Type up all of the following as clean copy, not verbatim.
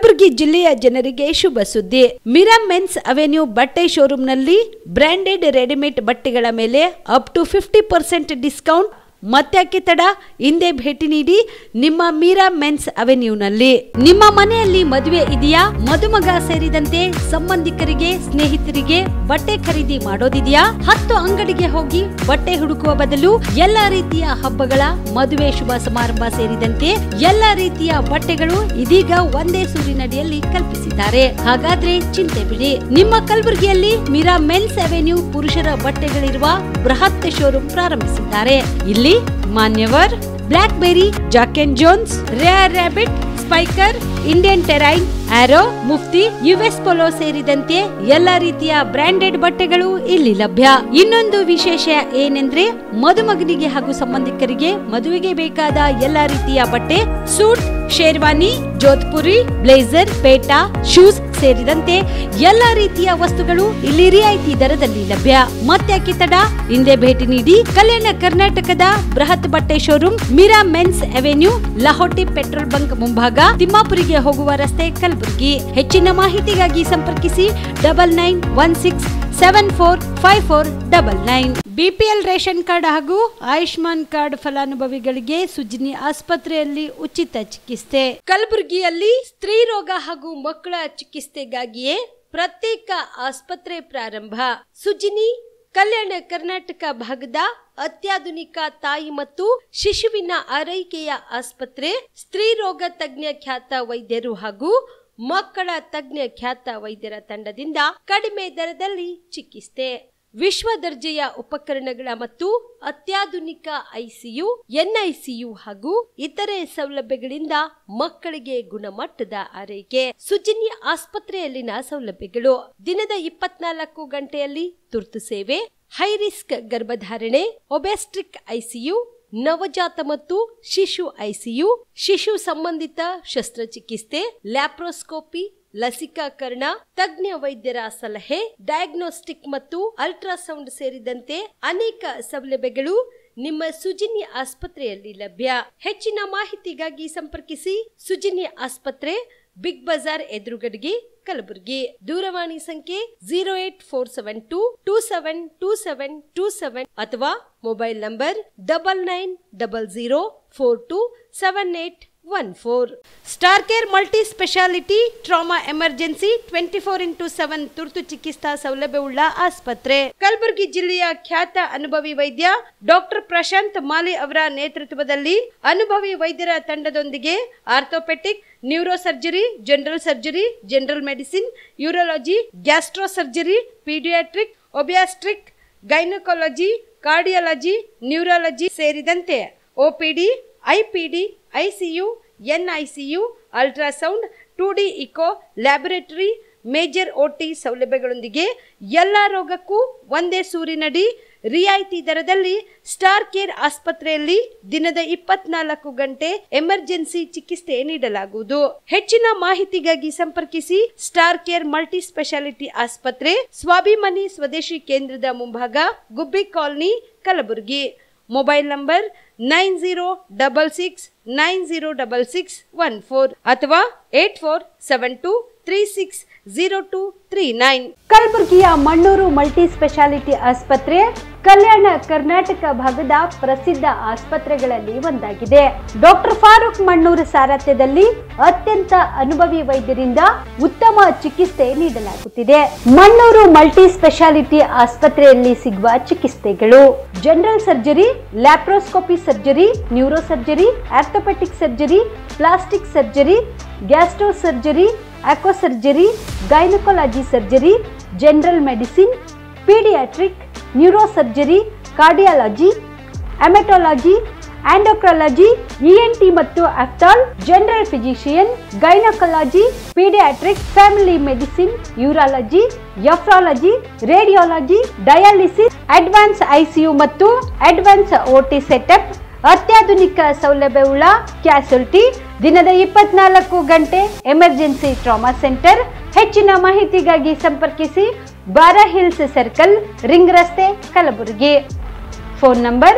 ಕಲಬುರಗಿ ಜಿಲ್ಲೆಯ ಜನರಿಗೆ ಶುಭ ಸುದ್ದಿ. ಮೀರಾ ಮೆನ್ಸ್ ಅವೆನ್ಯೂ ಬಟ್ಟೆ ಶೋರೂಮ್ನಲ್ಲಿ ಬ್ರಾಂಡೆಡ್ ರೆಡಿಮೇಡ್ ಬಟ್ಟೆಗಳ ಮೇಲೆ ಅಪ್ ಟು 50% ಡಿಸ್ಕೌಂಟ್. ಮತ್ತ್ಯಾಕೆ ತಡ? ಹಿಂದೆ ಭೇಟಿ ನೀಡಿ ನಿಮ್ಮ ಮೀರಾ ಮೆನ್ಸ್ ಅವೆನ್ಯೂನಲ್ಲಿ. ನಿಮ್ಮ ಮನೆಯಲ್ಲಿ ಮದುವೆ ಇದೆಯಾ? ಮದುಮಗ ಸೇರಿದಂತೆ ಸಂಬಂಧಿಕರಿಗೆ, ಸ್ನೇಹಿತರಿಗೆ ಬಟ್ಟೆ ಖರೀದಿ ಮಾಡೋದಿದೆಯಾ? 10 ಅಂಗಡಿಗೆ ಹೋಗಿ ಬಟ್ಟೆ ಹುಡುಕುವ ಬದಲು ಎಲ್ಲಾ ರೀತಿಯ ಹಬ್ಬಗಳ, ಮದುವೆ, ಶುಭ ಸಮಾರಂಭ ಸೇರಿದಂತೆ ಎಲ್ಲಾ ರೀತಿಯ ಬಟ್ಟೆಗಳು ಇದೀಗ ಒಂದೇ ಸೂರಿನಡಿಯಲ್ಲಿ ಕಲ್ಪಿಸಿದ್ದಾರೆ. ಹಾಗಾದ್ರೆ ಚಿಂತೆ ಬಿಡಿ. ನಿಮ್ಮ ಕಲಬುರಗಿಯಲ್ಲಿ ಮೀರಾ ಮೆನ್ಸ್ ಅವೆನ್ಯೂ ಪುರುಷರ ಬಟ್ಟೆಗಳಿರುವ ಬೃಹತ್ ಶೋರೂಮ್ ಪ್ರಾರಂಭಿಸಿದ್ದಾರೆ. ಇಲ್ಲಿ Manyavar, Blackberry, Jack and Jones, Rare Rabbit, Spykar, Indian Terrain, Arrow, Mufti, US Polo ಸೇರಿದಂತೆ ಎಲ್ಲಾ ರೀತಿಯ ಬ್ರಾಂಡೆಡ್ ಬಟ್ಟೆಗಳು ಇಲ್ಲಿ ಲಭ್ಯ. ಇನ್ನೊಂದು ವಿಶೇಷ ಏನೆಂದ್ರೆ, ಮದುಮಗನಿಗೆ ಹಾಗೂ ಸಂಬಂಧಿಕರಿಗೆ ಮದುವೆಗೆ ಬೇಕಾದ ಎಲ್ಲಾ ರೀತಿಯ ಬಟ್ಟೆ, ಸೂಟ್, ಶೇರ್ವಾನಿ, ಜೋಧ್ಪುರಿ, ಬ್ಲೇಸರ್, ಪೇಟಾ, ಶೂಸ್ ಸೇರಿದಂತೆ ಎಲ್ಲಾ ರೀತಿಯ ವಸ್ತುಗಳು ಇಲ್ಲಿ ರಿಯಾಯಿತಿ ದರದಲ್ಲಿ ಲಭ್ಯ. ಮತ್ತ್ಯಾಕೆ ತಡ? ಹಿಂದೆ ಭೇಟಿ ನೀಡಿ. ಕಲ್ಯಾಣ ಕರ್ನಾಟಕದ ಬೃಹತ್ ಬಟ್ಟೆ showroom Meera Men's Avenue, Lahoti petrol bunk ಮುಂಭಾಗ, ತಿಮ್ಮಾಪುರಿಗೆ ಹೋಗುವ ರಸ್ತೆ, ಕಲಬುರಗಿ. ಹೆಚ್ಚಿನ ಮಾಹಿತಿಗಾಗಿ ಸಂಪರ್ಕಿಸಿ 9916745499. ಬಿಪಿಎಲ್ ರೇಷನ್ ಕಾರ್ಡ್ ಹಾಗೂ ಆಯುಷ್ಮಾನ್ ಕಾರ್ಡ್ ಫಲಾನುಭವಿಗಳಿಗೆ ಸುಜ್ನಿ ಆಸ್ಪತ್ರೆಯಲ್ಲಿ ಉಚಿತ ಚಿಕಿತ್ಸೆ. ಕಲಬುರಗಿಯಲ್ಲಿ ಸ್ತ್ರೀ ರೋಗ ಹಾಗೂ ಮಕ್ಕಳ ಚಿಕಿತ್ಸೆಗಾಗಿಯೇ ಪ್ರತ್ಯೇಕ ಆಸ್ಪತ್ರೆ ಪ್ರಾರಂಭ. ಸುಜ್ನಿ ಕಲ್ಯಾಣ ಕರ್ನಾಟಕ ಭಾಗದ ಅತ್ಯಾಧುನಿಕ ತಾಯಿ ಮತ್ತು ಶಿಶುವಿನ ಆರೈಕೆಯ ಆಸ್ಪತ್ರೆ. ಸ್ತ್ರೀ ರೋಗ ತಜ್ಞ ಖ್ಯಾತ ವೈದ್ಯರು ಹಾಗೂ ಮಕ್ಕಳ ತಜ್ಞ ಖ್ಯಾತ ವೈದ್ಯರ ತಂಡದಿಂದ ಕಡಿಮೆ ದರದಲ್ಲಿ ಚಿಕಿತ್ಸೆ, ವಿಶ್ವ ದರ್ಜೆಯ ಉಪಕರಣಗಳ ಮತ್ತು ಅತ್ಯಾಧುನಿಕ ಐಸಿಯು, ಎನ್ಐಸಿಯು ಹಾಗೂ ಇತರೆ ಸೌಲಭ್ಯಗಳಿಂದ ಮಕ್ಕಳಿಗೆ ಗುಣಮಟ್ಟದ ಆರೈಕೆ. ಸುಜ್ನಿ ಆಸ್ಪತ್ರೆಯಲ್ಲಿನ ಸೌಲಭ್ಯಗಳು: ದಿನದ 24 ಗಂಟೆಯಲ್ಲಿ ತುರ್ತು ಸೇವೆ, ಹೈ ರಿಸ್ಕ್ ಗರ್ಭಧಾರಣೆ, ಒಬೆಸ್ಟ್ರಿಕ್ ಐಸಿಯು, ನವಜಾತ ಮತ್ತು ಶಿಶು ಐಸಿಯು, ಶಿಶು ಸಂಬಂಧಿತ ಶಸ್ತ್ರಚಿಕಿತ್ಸೆ, ಲ್ಯಾಪ್ರೋಸ್ಕೋಪಿ, ಲಸಿಕಾಕರಣ, ತಜ್ಞ ವೈದ್ಯರ ಸಲಹೆ, ಡಯಾಗ್ನೋಸ್ಟಿಕ್ ಮತ್ತು ಅಲ್ಟ್ರಾಸೌಂಡ್ ಸೇರಿದಂತೆ ಅನೇಕ ಸೌಲಭ್ಯಗಳು ನಿಮ್ಮ ಸುಜ್ನಿ ಆಸ್ಪತ್ರೆಯಲ್ಲಿ ಲಭ್ಯ. ಹೆಚ್ಚಿನ ಮಾಹಿತಿಗಾಗಿ ಸಂಪರ್ಕಿಸಿ. ಸುಜ್ನಿ ಆಸ್ಪತ್ರೆ, ಬಿಗ್ ಬಜಾರ್ ಎದುರುಗಡೆಗೆ, ಕಲಬುರಗಿ. ದೂರವಾಣಿ ಸಂಖ್ಯೆ 08472727227 ಅಥವಾ mobile number 9900427814. Star care multi speciality trauma emergency 24x7 ತುರ್ತು ಚಿಕಿತ್ಸಾ ಸೌಲಭ್ಯವುಳ್ಳ ಆಸ್ಪತ್ರೆ. ಕಲಬುರಗಿ ಜಿಲ್ಲೆಯ ಖ್ಯಾತ ಅನುಭವಿ ವೈದ್ಯ ಡಾಕ್ಟರ್ ಪ್ರಶಾಂತ್ ಮಾಲಿ ಅವರ ನೇತೃತ್ವದಲ್ಲಿ ಅನುಭವಿ ವೈದ್ಯರ ತಂಡದೊಂದಿಗೆ orthopaedic, neuro surgery, general surgery, general medicine, urology, gastro surgery, paediatric, obstetric, gynaecology, cardiology, neurology ಸೇರಿದಂತೆ OPD, IPD, ICU, NICU, ultrasound, 2D echo, laboratory, major OT ಸೌಲಭ್ಯಗಳೊಂದಿಗೆ ಎಲ್ಲಾ ರೋಗಕ್ಕೂ ಒಂದೇ ಸೂರಿನಡಿ ರಿಯಾಯಿತಿ ದರದಲ್ಲಿ ಸ್ಟಾರ್ ಕೇರ್ ಆಸ್ಪತ್ರೆಯಲ್ಲಿ ದಿನದ 24 ಗಂಟೆ ಎಮರ್ಜೆನ್ಸಿ ಚಿಕಿತ್ಸೆ ನೀಡಲಾಗುವುದು. ಹೆಚ್ಚಿನ ಮಾಹಿತಿಗಾಗಿ ಸಂಪರ್ಕಿಸಿ. ಸ್ಟಾರ್ ಕೇರ್ ಮಲ್ಟಿ ಸ್ಪೆಷಾಲಿಟಿ ಆಸ್ಪತ್ರೆ, ಸ್ವಾಭಿಮಾನಿ ಸ್ವದೇಶಿ ಕೇಂದ್ರದ ಮುಂಭಾಗ, ಗುಬ್ಬಿ ಕಾಲನಿ, ಕಲಬುರಗಿ. ಮೊಬೈಲ್ ನಂಬರ್ 9066906614 ಅಥವಾ 8472360239. ಕಲಬುರಗಿಯ ಮಣ್ಣೂರು ಮಲ್ಟಿ ಸ್ಪೆಷಾಲಿಟಿ ಆಸ್ಪತ್ರೆ ಕಲ್ಯಾಣ ಕರ್ನಾಟಕ ಭಾಗದ ಪ್ರಸಿದ್ಧ ಆಸ್ಪತ್ರೆಗಳಲ್ಲಿ ಒಂದಾಗಿದೆ. ಡಾಕ್ಟರ್ ಫಾರೂಕ್ ಮಣ್ಣೂರು ಸಾರಥ್ಯದಲ್ಲಿ ಅತ್ಯಂತ ಅನುಭವಿ ವೈದ್ಯರಿಂದ ಉತ್ತಮ ಚಿಕಿತ್ಸೆ ನೀಡಲಾಗುತ್ತಿದೆ. ಮಣ್ಣೂರು ಮಲ್ಟಿ ಸ್ಪೆಷಾಲಿಟಿ ಆಸ್ಪತ್ರೆಯಲ್ಲಿ ಸಿಗುವ ಚಿಕಿತ್ಸೆಗಳು: general surgery, laparoscopy surgery, neuro surgery, orthopaedic surgery, plastic surgery, gastro surgery, onco surgery, gynaecology surgery, general medicine, paediatric, neuro surgery, cardiology, haematology, endocrinology, ENT ಮತ್ತು ophthal, general physician, gynaecology, paediatric, family medicine, urology, nephrology, radiology, dialysis, advance ICU ಮತ್ತು advance OT setup, ಅತ್ಯಾಧುನಿಕ ಸೌಲಭ್ಯವುಳ್ಳ ಕ್ಯಾಸುಲಿಟಿ, ದಿನದ 24 ಗಂಟೆ emergency trauma centre. ಹೆಚ್ಚಿನ ಮಾಹಿತಿಗಾಗಿ ಸಂಪರ್ಕಿಸಿ. ಬಾರಾ hills circle, ring ರಸ್ತೆ, Kalaburagi. Phone number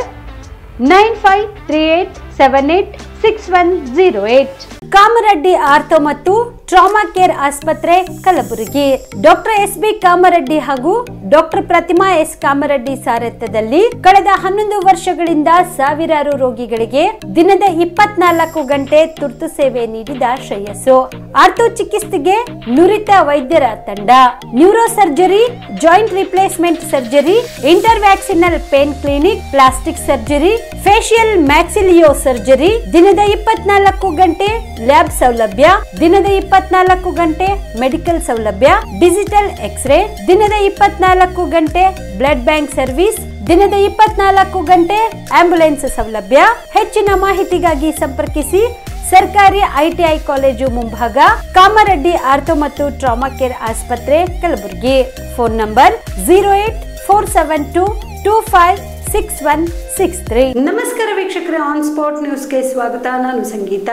9538786108. Kamareddy ortho ಮತ್ತು ಟ್ರಾಮಾ ಕೇರ್ ಆಸ್ಪತ್ರೆ ಕಲಬುರಗಿ. Doctor S B. ಕಾಮರೆಡ್ಡಿ ಹಾಗೂ ಡಾಕ್ಟರ್ ಪ್ರತಿಮಾ ಎಸ್. ಕಾಮರೆಡ್ಡಿ ಸಾರಥ್ಯದಲ್ಲಿ ಕಳೆದ 11 ವರ್ಷಗಳಿಂದ ಸಾವಿರಾರು ರೋಗಿಗಳಿಗೆ ದಿನದ 24 ಗಂಟೆ ತುರ್ತು ಸೇವೆ ನೀಡಿದ ಶ್ರೇಯಸ್ಸು. ಆರ್ಥೋ ಚಿಕಿತ್ಸೆಗೆ ನುರಿತ ವೈದ್ಯರ ತಂಡ, neuro surgery, joint replacement surgery, interventional pain clinic, plastic surgery, facial maxillo surgery, ದಿನದ 24 ಗಂಟೆ ಲ್ಯಾಬ್ ಸೌಲಭ್ಯ, ದಿನದ 24 ಗಂಟೆ ಮೆಡಿಕಲ್ ಸೌಲಭ್ಯ, ಡಿಜಿಟಲ್ ಎಕ್ಸ್ರೇ, ದಿನದ 24 ಗಂಟೆ ಬ್ಲಡ್ ಬ್ಯಾಂಕ್ ಸರ್ವಿಸ್, ದಿನದ 24 ಗಂಟೆ ಆಂಬ್ಯುಲೆನ್ಸ್ ಸೌಲಭ್ಯ. ಹೆಚ್ಚಿನ ಮಾಹಿತಿಗಾಗಿ ಸಂಪರ್ಕಿಸಿ ಸರ್ಕಾರಿ ಐಟಿಐ ಕಾಲೇಜು ಮುಂಭಾಗ, ಕಾಮರೆಡ್ಡಿ ಆರ್ಥೋ ಮತ್ತು ಟ್ರಾಮಾ ಕೇರ್ ಆಸ್ಪತ್ರೆ ಕಲಬುರಗಿ. Phone number 08472256163. ನಮಸ್ಕಾರ ವೀಕ್ಷಕರೇ, ಆನ್ ಸ್ಪಾಟ್ ನ್ಯೂಸ್ಗೆ ಸ್ವಾಗತ. ನಾನು ಸಂಗೀತ.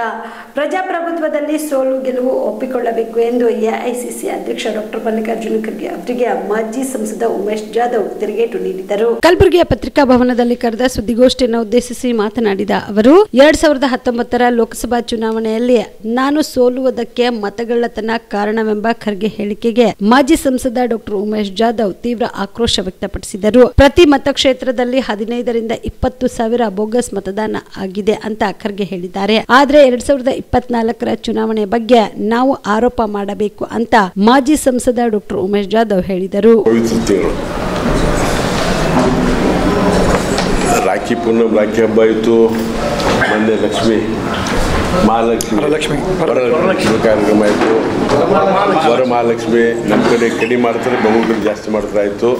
ಪ್ರಜಾಪ್ರಭುತ್ವದಲ್ಲಿ ಸೋಲು ಗೆಲುವು ಒಪ್ಪಿಕೊಳ್ಳಬೇಕು ಎಂದು ಎಐಸಿಸಿ ಅಧ್ಯಕ್ಷ ಡಾಕ್ಟರ್ ಮಲ್ಲಿಕಾರ್ಜುನ ಖರ್ಗೆ ಅವರಿಗೆ ಮಾಜಿ ಸಂಸದ ಉಮೇಶ್ ಜಾಧವ್ ತಿರುಗೇಟು ನೀಡಿದರು. ಕಲಬುರಗಿಯ ಪತ್ರಿಕಾ ಭವನದಲ್ಲಿ ಕರೆದ ಸುದ್ದಿಗೋಷ್ಠಿಯನ್ನು ಉದ್ದೇಶಿಸಿ ಮಾತನಾಡಿದ ಅವರು, 2019ರ ಲೋಕಸಭಾ ಚುನಾವಣೆಯಲ್ಲಿ ನಾನು ಸೋಲುವುದಕ್ಕೆ ಮತಗಳ್ಳತನ ಕಾರಣವೆಂಬ ಖರ್ಗೆ ಹೇಳಿಕೆಗೆ ಮಾಜಿ ಸಂಸದ ಡಾಕ್ಟರ್ ಉಮೇಶ್ ಜಾಧವ್ ತೀವ್ರ ಆಕ್ರೋಶ ವ್ಯಕ್ತಪಡಿಸಿದರು. ಪ್ರತಿ ಮತಕ್ಷೇತ್ರದಲ್ಲಿ 15ರಿಂದ 20 ಸಾವಿರ ಬೋಗಸ್ ಮತದಾನ ಆಗಿದೆ ಅಂತ ಖರ್ಗೆ ಹೇಳಿದ್ದಾರೆ. ಆದ್ರೆ 2024ರ ಚುನಾವಣೆ ಬಗ್ಗೆ ನಾವು ಆರೋಪ ಮಾಡಬೇಕು ಅಂತ ಮಾಜಿ ಸಂಸದ ಡಾಕ್ಟರ್ ಉಮೇಶ್ ಜಾಧವ್ ಹೇಳಿದರು. ರಾಖಿ ಪೂರ್ಣಮ್, ರಾಖಿ ಹಬ್ಬ ಇತ್ತು. ಮೊನ್ನೆ ಮಹಾಲಕ್ಷ್ಮಿ ಕಾರ್ಯಕ್ರಮ ಆಯಿತು. ವರಮಹಾಲಕ್ಷ್ಮಿ ನಮ್ಮ ಕಡೆ ಕಡಿಮೆ ಮಾಡ್ತಾರೆ, ಬೆಂಗಳೂರಲ್ಲಿ ಜಾಸ್ತಿ ಮಾಡ್ತಾರೆ ಆಯಿತು.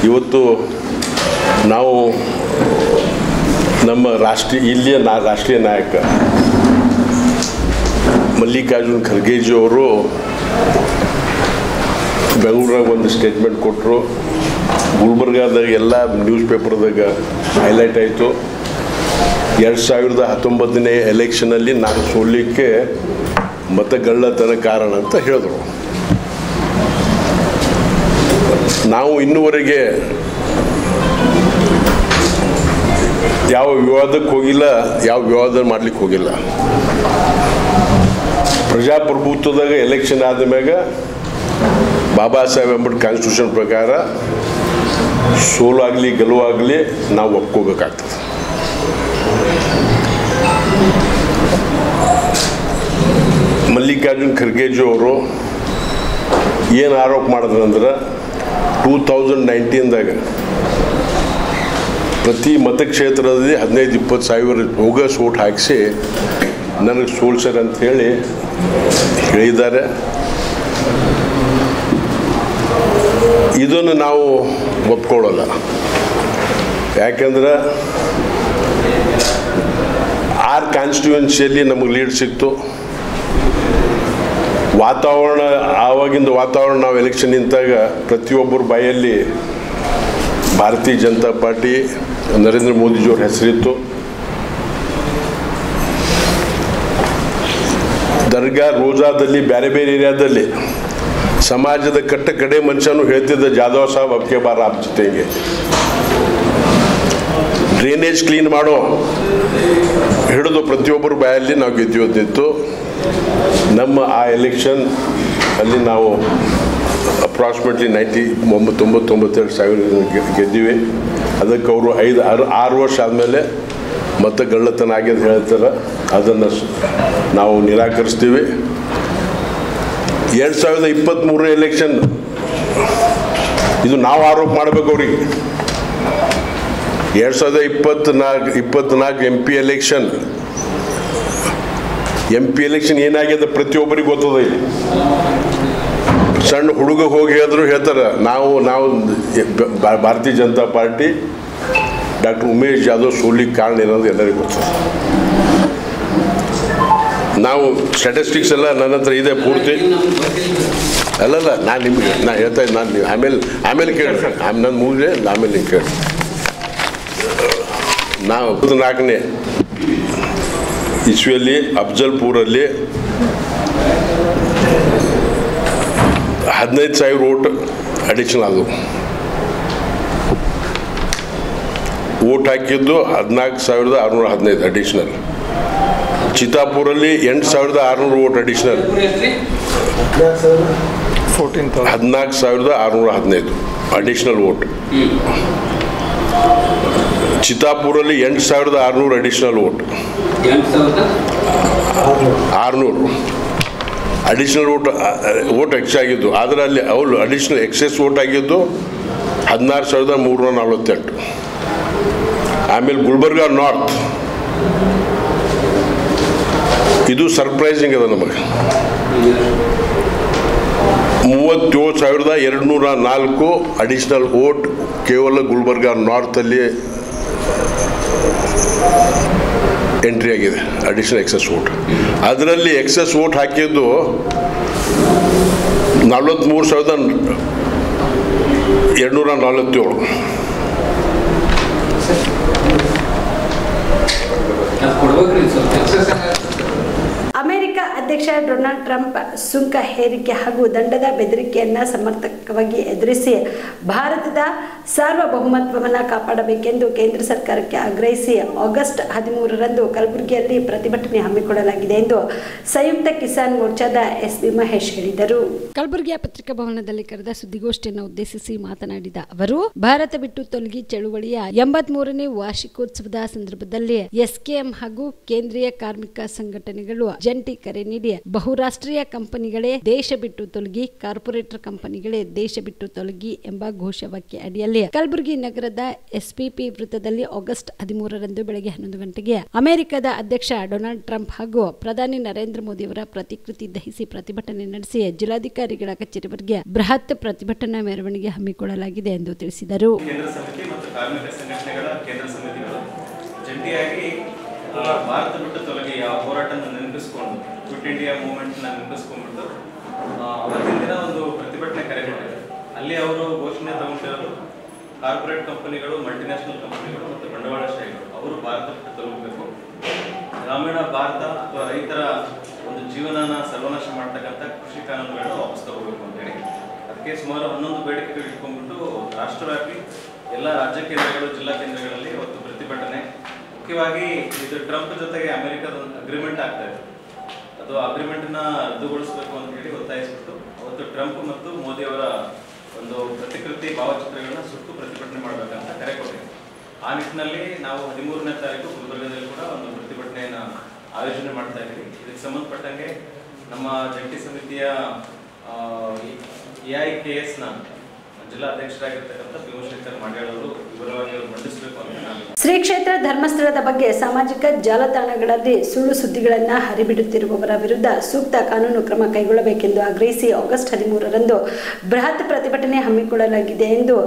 ಇವತ್ತು ನಾವು ನಮ್ಮ ರಾಷ್ಟ್ರೀಯ ನಾಯಕ ಮಲ್ಲಿಕಾರ್ಜುನ ಖರ್ಗೆಜಿ ಅವರು ಬೆಂಗಳೂರಾಗ ಒಂದು ಸ್ಟೇಟ್ಮೆಂಟ್ ಕೊಟ್ಟರು. ಗುಲ್ಬರ್ಗಾದಾಗ ಎಲ್ಲ ನ್ಯೂಸ್ ಪೇಪರ್ದಾಗ ಹೈಲೈಟ್ ಆಯಿತು. 2019ನೇ ಎಲೆಕ್ಷನಲ್ಲಿ ನಾನು ಸೋಲಿಕ್ಕೆ ಮತಗಳ್ಳತನ ಕಾರಣ ಅಂತ ಹೇಳಿದ್ರು. ನಾವು ಇನ್ನೂವರೆಗೆ ಯಾವ ವಿವಾದಕ್ಕೆ ಹೋಗಿಲ್ಲ, ಯಾವ ವಿವಾದ ಮಾಡ್ಲಿಕ್ಕೆ ಹೋಗಿಲ್ಲ. ಪ್ರಜಾಪ್ರಭುತ್ವದಾಗ ಎಲೆಕ್ಷನ್ ಆದ ಮ್ಯಾಗ ಬಾಬಾ ಸಾಹೇಬ್ ಅಂಬೇಡ್ಕರ್ ಕಾನ್ಸ್ಟಿಟ್ಯೂಷನ್ ಪ್ರಕಾರ ಸೋಲಾಗಲಿ ಗೆಲುವಾಗಲಿ ನಾವು ಒಪ್ಕೋಬೇಕಾಗ್ತದೆ. ಮಲ್ಲಿಕಾರ್ಜುನ್ ಖರ್ಗೆಜಿ ಅವರು ಏನು ಆರೋಪ ಮಾಡಿದ್ರಂದ್ರೆ 2019ದಾಗ ಪ್ರತಿ ಮತಕ್ಷೇತ್ರದಲ್ಲಿ 15-20 ಸಾವಿರ ಬೋಗಸ್ ಓಟ್ ಹಾಕಿಸಿ ನನಗೆ ಸೋಲ್ಸರ್ ಅಂತ ಹೇಳಿದ್ದಾರೆ. ಇದನ್ನು ನಾವು ಒಪ್ಕೊಳ್ಳೋಲ್ಲ. ಯಾಕೆಂದ್ರೆ 6 ಕಾನ್ಸ್ಟಿಟ್ಯೂನ್ಸಿಯಲ್ಲಿ ನಮಗೆ ಲೀಡ್ ಸಿಕ್ತು. ವಾತಾವರಣ, ಆವಾಗಿಂದ ವಾತಾವರಣ, ನಾವು ಎಲೆಕ್ಷನ್ ನಿಂತಾಗ ಪ್ರತಿಯೊಬ್ಬರ ಬಾಯಲ್ಲಿ ಭಾರತೀಯ ಜನತಾ ಪಾರ್ಟಿ, ನರೇಂದ್ರ ಮೋದಿಜಿಯವ್ರ ಹೆಸರಿತ್ತು. ದರ್ಗಾ, ರೋಜಾದಲ್ಲಿ, ಬೇರೆ ಬೇರೆ ಏರಿಯಾದಲ್ಲಿ ಸಮಾಜದ ಕಡೆ ಮನುಷ್ಯನು ಹೇಳ್ತಿದ್ದ, ಜಾಧವ್ ಸಾಹೇಬ್ ಅಬ್ಕೆ ಬಾರ್ ಆಪ್ ಜೊತೆಗೆ ಡ್ರೈನೇಜ್ ಕ್ಲೀನ್ ಮಾಡೋ ಹಿಡಿದು ಪ್ರತಿಯೊಬ್ಬರ ಬಾಯಲ್ಲಿ ನಾವು ಗೆದ್ದಿತ್ತು. ನಮ್ಮ ಆ ಎಲೆಕ್ಷನ್ ಅಲ್ಲಿ ನಾವು ಅಪ್ರಾಕ್ಸಿಮೇಟ್ಲಿ 99 ಸಾವಿರ ಗೆದ್ದಿವಿ. ಅದಕ್ಕೆ ಅವರು 6 ವರ್ಷ ಆದಮೇಲೆ ಮತ್ತೆ ಗಳ್ಳತನ ಆಗ್ಯದ ಹೇಳ್ತಾರೆ. ಅದನ್ನು ನಾವು ನಿರಾಕರಿಸ್ತೀವಿ. 2023 ಎಲೆಕ್ಷನ್ ಇದು ನಾವು ಆರೋಪ ಮಾಡಬೇಕು ಅವ್ರಿಗೆ. 2024 ಎಂ ಪಿ ಎಲೆಕ್ಷನ್ ಏನಾಗ್ಯದ ಪ್ರತಿಯೊಬ್ಬರಿಗೆ ಗೊತ್ತದ. ಇಲ್ಲಿ ಸಣ್ಣ ಹುಡುಗ ಹೋಗಿ ಹೇಳ್ತಾರೆ, ನಾವು ಭಾರತೀಯ ಜನತಾ ಪಾರ್ಟಿ ಡಾಕ್ಟರ್ ಉಮೇಶ್ ಜಾಧವ್ ಸೋಲಿಗೆ ಕಾರಣ ಏನಂದ್ರೆ ಎಲ್ಲರಿಗೂ ಗೊತ್ತದ. ನಾವು ಸ್ಟ್ಯಾಟಿಸ್ಟಿಕ್ಸ್ ಎಲ್ಲ ನನ್ನ ಹತ್ರ ಇದೆ ಪೂರ್ತಿ. ಅಲ್ಲಲ್ಲ, ನಾನು ನಿಮಗೆ ಹೇಳ್ತಾ ಇದ್ದೆ, ನಾನು ಆಮೇಲೆ ಕೇಳಿ, ನನ್ನ ಮುಗಿದ್ರೆ ಆಮೇಲೆ ನೀವು ಕೇಳಿ. ನಾವು 4ನೇ ಇಸ್ವಿಯಲ್ಲಿ ಅಫ್ಜಲ್ಪುರಲ್ಲಿ 15,000 ಓಟ್ ಅಡಿಷನ್ ಆದವು. ಓಟ್ ಹಾಕಿದ್ದು 14,615 ಅಡಿಷನಲ್. ಚಿತ್ತಾಪುರಲ್ಲಿ 8,600 ವೋಟ್ ಅಡಿಷನಲ್, 14,615 ಅಡಿಷನಲ್ ವೋಟ್. ಚಿತ್ತಾಪುರಲ್ಲಿ 8,600 ಅಡಿಷನಲ್ ವೋಟ್, 600 ಅಡಿಷನಲ್ ವೋಟ್ ಹೆಚ್ಚಾಗಿದ್ದು. ಆದರೆ ಅಲ್ಲಿ ಅವಳು ಅಡಿಷನಲ್ ಎಕ್ಸೆಸ್ ವೋಟ್ ಆಗಿದ್ದು 16,348. ಆಮೇಲೆ ಗುಲ್ಬರ್ಗಾ ನಾರ್ತ್, ಇದು ಸರ್ಪ್ರೈಸಿಂಗ್ ಅದ ನಮಗೆ, 37,204 ಅಡಿಷನಲ್ ವೋಟ್ ಕೇವಲ ಗುಲ್ಬರ್ಗಾ ನಾರ್ತಲ್ಲಿ ಎಂಟ್ರಿ ಆಗಿದೆ, ಅಡಿಷನಲ್ ಎಕ್ಸೆಸ್ ವೋಟ್. ಅದರಲ್ಲಿ ಎಕ್ಸೆಸ್ ವೋಟ್ ಹಾಕಿದ್ದು 43,247. ಅಮೆರಿಕ ಅಧ್ಯಕ್ಷ ಡೊನಾಲ್ಡ್ ಟ್ರಂಪ್ ಸುಂಕ ಹೇರಿಕೆ ಹಾಗೂ ದಂಡದ ಬೆದರಿಕೆಯನ್ನ ಸಮರ್ಥಕವಾಗಿ ಎದುರಿಸಿ ಭಾರತದ ಸಾರ್ವಭೌಮತ್ವವನ್ನು ಕಾಪಾಡಬೇಕೆಂದು ಕೇಂದ್ರ ಸರ್ಕಾರಕ್ಕೆ ಆಗ್ರಹಿಸಿ ಆಗಸ್ಟ್ 13ರಂದು ಕಲಬುರಗಿಯಲ್ಲಿ ಪ್ರತಿಭಟನೆ ಹಮ್ಮಿಕೊಳ್ಳಲಾಗಿದೆ ಎಂದು ಸಂಯುಕ್ತ ಕಿಸಾನ್ ಮೋರ್ಚಾದ ಎಸ್ಬಿ ಮಹೇಶ್ ಹೇಳಿದರು. ಕಲಬುರಗಿಯ ಪತ್ರಿಕಾ ಭವನದಲ್ಲಿ ಕರೆದ ಸುದ್ದಿಗೋಷ್ಠಿಯನ್ನು ಉದ್ದೇಶಿಸಿ ಮಾತನಾಡಿದ ಅವರು, ಭಾರತ ಬಿಟ್ಟು ತೊಲಗಿ ಚಳುವಳಿಯ 83ನೇ ವಾರ್ಷಿಕೋತ್ಸವದ ಸಂದರ್ಭದಲ್ಲಿ ಎಸ್ಕೆಎಂ ಹಾಗೂ ಕೇಂದ್ರೀಯ ಕಾರ್ಮಿಕ ಸಂಘಟನೆಗಳು ಜಂಟಿ ಕರೆ ನೀಡಿ ಬಹುರಾಷ್ಟ್ರೀಯ ಕಂಪನಿಗಳೇ ದೇಶ ಬಿಟ್ಟು ತೊಲಗಿ, ಕಾರ್ಪೊರೇಟರ್ ಕಂಪನಿಗಳೇ ದೇಶ ಬಿಟ್ಟು ತೊಲಗಿ ಎಂಬ ಘೋಷವಾಕ್ಯ ಅಡಿಯಲ್ಲಿ ಕಲಬುರಗಿ ನಗರದ ಎಸ್ಪಿಪಿ ವೃತ್ತದಲ್ಲಿ ಆಗಸ್ಟ್ 13ರಂದು ಬೆಳಗ್ಗೆ 11 ಗಂಟೆಗೆ ಅಮೆರಿಕದ ಅಧ್ಯಕ್ಷ ಡೊನಾಲ್ಡ್ ಟ್ರಂಪ್ ಹಾಗೂ ಪ್ರಧಾನಿ ನರೇಂದ್ರ ಮೋದಿ ಅವರ ಪ್ರತಿಕೃತಿ ದಹಿಸಿ ಪ್ರತಿಭಟನೆ ನಡೆಸಿ ಜಿಲ್ಲಾಧಿಕಾರಿಗಳ ಕಚೇರಿವರೆಗೆ ಬೃಹತ್ ಪ್ರತಿಭಟನಾ ಮೆರವಣಿಗೆ ಹಮ್ಮಿಕೊಳ್ಳಲಾಗಿದೆ ಎಂದು ತಿಳಿಸಿದರು. ಕೇಂದ್ರ ಸಮಿತಿ ಮತ್ತು ಕಾರ್ಮಿಕ ಸಂಘಟನೆಗಳ ಕೇಂದ್ರ ಸಮಿತಿಗಳು ಜಂಟಿಯಾಗಿ ಭಾರತ ಬಿಟ್ಟು ತೊಲಗಿ ಆ ಹೋರಾಟನ ನೆನಪಿಸ್ಕೊಂಡು ಕ್ವಿಟ್ ಇಂಡಿಯಾ ಮೂವ್ಮೆಂಟ್ನ ನೆನಪಿಸ್ಕೊಂಡ್ಬಿಟ್ಟು ಅವತ್ತಿನ ದಿನ ಒಂದು ಪ್ರತಿಭಟನೆ ಕರೆ ಕೊಟ್ಟಿದ್ದಾರೆ. ಅಲ್ಲಿ ಅವರು ಘೋಷಣೆ ತಗೊಂಡಿರೋದು ಕಾರ್ಪೊರೇಟ್ ಕಂಪನಿಗಳು, ಮಲ್ಟಿನ್ಯಾಷನಲ್ ಕಂಪನಿಗಳು ಮತ್ತು ಬಂಡವಾಳಶಾಹಿಗಳು ಅವರು ಭಾರತ ಬಿಟ್ಟು ತೊಲಗಬೇಕು, ಗ್ರಾಮೀಣ ಭಾರತ ಅಥವಾ ರೈತರ ಒಂದು ಜೀವನನ ಸರ್ವನಾಶ ಮಾಡ್ತಕ್ಕಂಥ ಕೃಷಿ ಕಾನೂನುಗಳನ್ನು ವಾಪಸ್ ತಗೋಬೇಕು ಅಂತೇಳಿ ಅದಕ್ಕೆ ಸುಮಾರು 11 ಬೇಡಿಕೆಗಳು ಇಟ್ಕೊಂಡ್ಬಿಟ್ಟು ರಾಷ್ಟ್ರವ್ಯಾಪಿ ಎಲ್ಲ ರಾಜ್ಯ ಕೇಂದ್ರಗಳು, ಜಿಲ್ಲಾ ಕೇಂದ್ರಗಳಲ್ಲಿ ಇವತ್ತು ಪ್ರತಿಭಟನೆ. ಮುಖ್ಯವಾಗಿ ಇದು ಟ್ರಂಪ್ ಜೊತೆಗೆ ಅಮೆರಿಕದ ಒಂದು ಅಗ್ರಿಮೆಂಟ್ ಆಗ್ತಾ ಇದೆ, ಅದು ಅಗ್ರಿಮೆಂಟ್ನ ರದ್ದುಗೊಳಿಸಬೇಕು ಅಂತ ಹೇಳಿ ಒತ್ತಾಯಿಸ್ಬಿಟ್ಟು ಅವತ್ತು ಟ್ರಂಪ್ ಮತ್ತು ಮೋದಿ ಅವರ ಒಂದು ಪ್ರತಿಕೃತಿ ಭಾವಚಿತ್ರಗಳನ್ನ ಸುಟ್ಟು ಪ್ರತಿಭಟನೆ ಮಾಡಬೇಕಂತ ಕರೆ ಕೊಟ್ಟಿದೆ. ಆ ನಿಟ್ಟಿನಲ್ಲಿ ನಾವು 13ನೇ ತಾರೀಕು ಗುಲ್ಬರ್ಗದಲ್ಲಿ ಕೂಡ ಒಂದು ಪ್ರತಿಭಟನೆಯನ್ನು ಆಯೋಜನೆ ಮಾಡ್ತಾ ಇದ್ದೀವಿ. ಇದಕ್ಕೆ ಸಂಬಂಧಪಟ್ಟಂಗೆ ನಮ್ಮ ಜಂಟಿ ಸಮಿತಿಯ AIKSನ ಜಿಲ್ಲಾ ಅಧ್ಯಕ್ಷರಾಗಿರ್ತಕ್ಕಂಥ ಭೀಮಶಂಕರ್ ಮಾಡ್ಯಾಳ್ ಅವರು ವಿವರವಾಗಿ ಮಂಡಿಸಬೇಕು ಅಂತ ನಾನು. ಶ್ರೀ ಕ್ಷೇತ್ರ ಧರ್ಮಸ್ಥಳದ ಬಗ್ಗೆ ಸಾಮಾಜಿಕ ಜಾಲತಾಣಗಳಲ್ಲಿ ಸುಳ್ಳು ಸುದ್ದಿಗಳನ್ನು ಹರಿಬಿಡುತ್ತಿರುವವರ ವಿರುದ್ಧ ಸೂಕ್ತ ಕಾನೂನು ಕ್ರಮ ಕೈಗೊಳ್ಳಬೇಕೆಂದು ಆಗ್ರಹಿಸಿ ಆಗಸ್ಟ್ 13ರಂದು ಬೃಹತ್ ಪ್ರತಿಭಟನೆ ಹಮ್ಮಿಕೊಳ್ಳಲಾಗಿದೆ ಎಂದು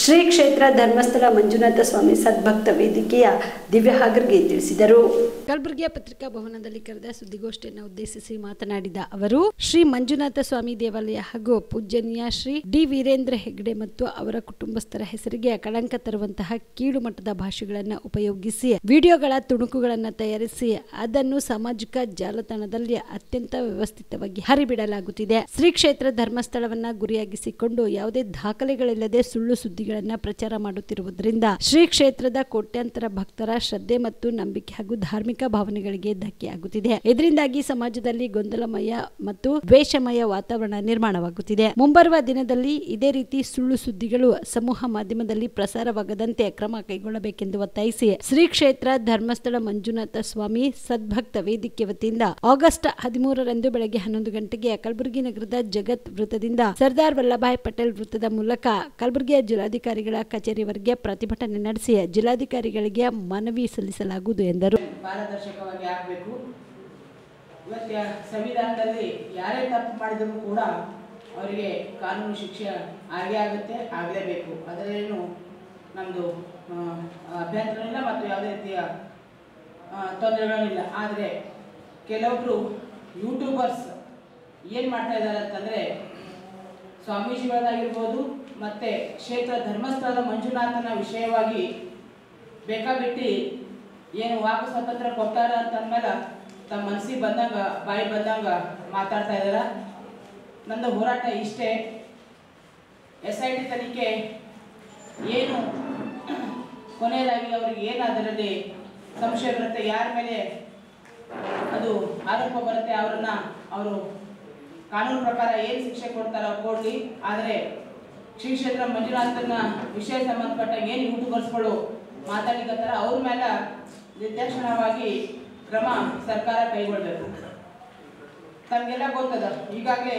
ಶ್ರೀ ಕ್ಷೇತ್ರ ಧರ್ಮಸ್ಥಳ ಮಂಜುನಾಥ ಸ್ವಾಮಿ ಸದ್ಭಕ್ತ ವೇದಿಕೆಯ ದಿವ್ಯ ಹಾಗರ್ಗೆ ತಿಳಿಸಿದರು. ಕಲಬುರಗಿಯ ಪತ್ರಿಕಾ ಭವನದಲ್ಲಿ ಕರೆದ ಸುದ್ದಿಗೋಷ್ಠಿಯನ್ನು ಉದ್ದೇಶಿಸಿ ಮಾತನಾಡಿದ ಅವರು, ಶ್ರೀ ಮಂಜುನಾಥ ಸ್ವಾಮಿ ದೇವಾಲಯ ಹಾಗೂ ಪೂಜ್ಯನೀಯ ಶ್ರೀ ಡಿ ವೀರೇಂದ್ರ ಹೆಗ್ಡೆ ಮತ್ತು ಅವರ ಕುಟುಂಬಸ್ಥರ ಹೆಸರಿಗೆ ಕಳಂಕ ತರುವಂತಹ ಕೀಳು ಮಟ್ಟದ ಭಾಷೆಗಳನ್ನು ಉಪಯೋಗಿಸಿ ವಿಡಿಯೋಗಳ ತುಣುಕುಗಳನ್ನು ತಯಾರಿಸಿ ಅದನ್ನು ಸಾಮಾಜಿಕ ಜಾಲತಾಣದಲ್ಲಿ ಅತ್ಯಂತ ವ್ಯವಸ್ಥಿತವಾಗಿ ಹರಿಬಿಡಲಾಗುತ್ತಿದೆ. ಶ್ರೀ ಕ್ಷೇತ್ರ ಧರ್ಮಸ್ಥಳವನ್ನ ಗುರಿಯಾಗಿಸಿಕೊಂಡು ಯಾವುದೇ ದಾಖಲೆಗಳಿಲ್ಲದೆ ಸುಳ್ಳು ಸುದ್ದಿಗಳನ್ನು ಪ್ರಚಾರ ಮಾಡುತ್ತಿರುವುದರಿಂದ ಶ್ರೀ ಕ್ಷೇತ್ರದ ಕೋಟ್ಯಾಂತರ ಭಕ್ತರ ಶ್ರದ್ಧೆ ಮತ್ತು ನಂಬಿಕೆ ಹಾಗೂ ಧಾರ್ಮಿಕ ಭಾವನೆಗಳಿಗೆ ಧಕ್ಕೆಯಾಗುತ್ತಿದೆ. ಇದರಿಂದಾಗಿ ಸಮಾಜದಲ್ಲಿ ಗೊಂದಲಮಯ ಮತ್ತು ದ್ವೇಷಮಯ ವಾತಾವರಣ ನಿರ್ಮಾಣವಾಗುತ್ತಿದೆ. ಮುಂಬರುವ ದಿನದಲ್ಲಿ ಇದೇ ರೀತಿ ಸುಳ್ಳು ಸುದ್ದಿಗಳು ಸಮೂಹ ಮಾಧ್ಯಮದಲ್ಲಿ ಪ್ರಸಾರವಾಗದಂತೆ ಕ್ರಮ ಕೈಗೊಳ್ಳಬೇಕೆಂದು ಒತ್ತಾಯಿಸಿ ಶ್ರೀ ಕ್ಷೇತ್ರ ಧರ್ಮಸ್ಥಳ ಮಂಜುನಾಥ ಸ್ವಾಮಿ ಸದ್ಭಕ್ತ ವೇದಿಕೆ ವತಿಯಿಂದ ಆಗಸ್ಟ್ 13ರಂದು ಬೆಳಗ್ಗೆ 11 ಗಂಟೆಗೆ ಕಲಬುರಗಿ ನಗರದ ಜಗತ್ ವೃತ್ತದಿಂದ ಸರ್ದಾರ್ ವಲ್ಲಭಾಯ್ ಪಟೇಲ್ ವೃತ್ತದ ಮೂಲಕ ಕಲಬುರಗಿಯ ಜಿಲ್ಲಾಧಿಕಾರಿಗಳ ಕಚೇರಿವರೆಗೆ ಪ್ರತಿಭಟನೆ ನಡೆಸಿ ಜಿಲ್ಲಾಧಿಕಾರಿಗಳಿಗೆ ಮನವಿ ಸಲ್ಲಿಸಲಾಗುವುದು ಎಂದರು. ಪಾರದರ್ಶಕವಾಗಿ ಆಗಬೇಕು. ಇವತ್ತಿನ ಸಂವಿಧಾನದಲ್ಲಿ ಯಾರೇ ತಪ್ಪು ಮಾಡಿದರೂ ಕೂಡ ಅವರಿಗೆ ಕಾನೂನು ಶಿಕ್ಷೆ ಆಗೇ ಆಗುತ್ತೆ, ಆಗಲೇಬೇಕು. ಅದರೇನು ನಮ್ಮದು ಅಭ್ಯಂತರ ಇಲ್ಲ ಮತ್ತು ಯಾವುದೇ ರೀತಿಯ ತೊಂದರೆಗಳಿಲ್ಲ. ಆದರೆ ಕೆಲವೊಬ್ಬರು ಯೂಟ್ಯೂಬರ್ಸ್ ಏನು ಮಾಡ್ತಾ ಇದ್ದಾರೆ ಅಂತಂದರೆ, ಸ್ವಾಮೀಜಿಗಳಾಗಿರ್ಬೋದು ಮತ್ತು ಕ್ಷೇತ್ರ ಧರ್ಮಸ್ಥಳದ ಮಂಜುನಾಥನ ವಿಷಯವಾಗಿ ಬೇಕಾಬಿಟ್ಟು ಏನು ವಾಕ್ ಸ್ವಾತಂತ್ರ್ಯ ಕೊಟ್ಟಾರ ಅಂತಂದ್ಮೇಲೆ ತಮ್ಮ ಮನಸ್ಸಿಗೆ ಬಂದಂಗೆ ಬಾಯಿ ಬಂದಂಗೆ ಮಾತಾಡ್ತಾ ಇದ್ದಾರೆ. ನಂದು ಹೋರಾಟ ಇಷ್ಟೇ, SIT ತನಿಖೆ ಏನು ಕೊನೆಯದಾಗಿ ಅವ್ರಿಗೆ ಏನು ಅದರಲ್ಲಿ ಸಂಶಯ ಬರುತ್ತೆ, ಯಾರ ಮೇಲೆ ಅದು ಆರೋಪ ಬರುತ್ತೆ, ಅವರು ಕಾನೂನು ಪ್ರಕಾರ ಏನು ಶಿಕ್ಷೆ ಕೊಡ್ತಾರೋ ಕೊಡಲಿ. ಆದರೆ ಶ್ರೀ ಕ್ಷೇತ್ರ ಮಂಜುನಾಥನ ವಿಷಯ ಸಂಬಂಧಪಟ್ಟ ಏನು ಯೂಟ್ಯೂಬರ್ಸ್ಗಳು ಮಾತಾಡಿಕತ್ತಾರ ಅವ್ರ ಮೇಲೆ ನಿರ್ದೇಶನವಾಗಿ ಕ್ರಮ ಸರ್ಕಾರ ಕೈಗೊಳ್ಳಬೇಕು. ತಮಗೆಲ್ಲ ಗೊತ್ತದ, ಈಗಾಗಲೇ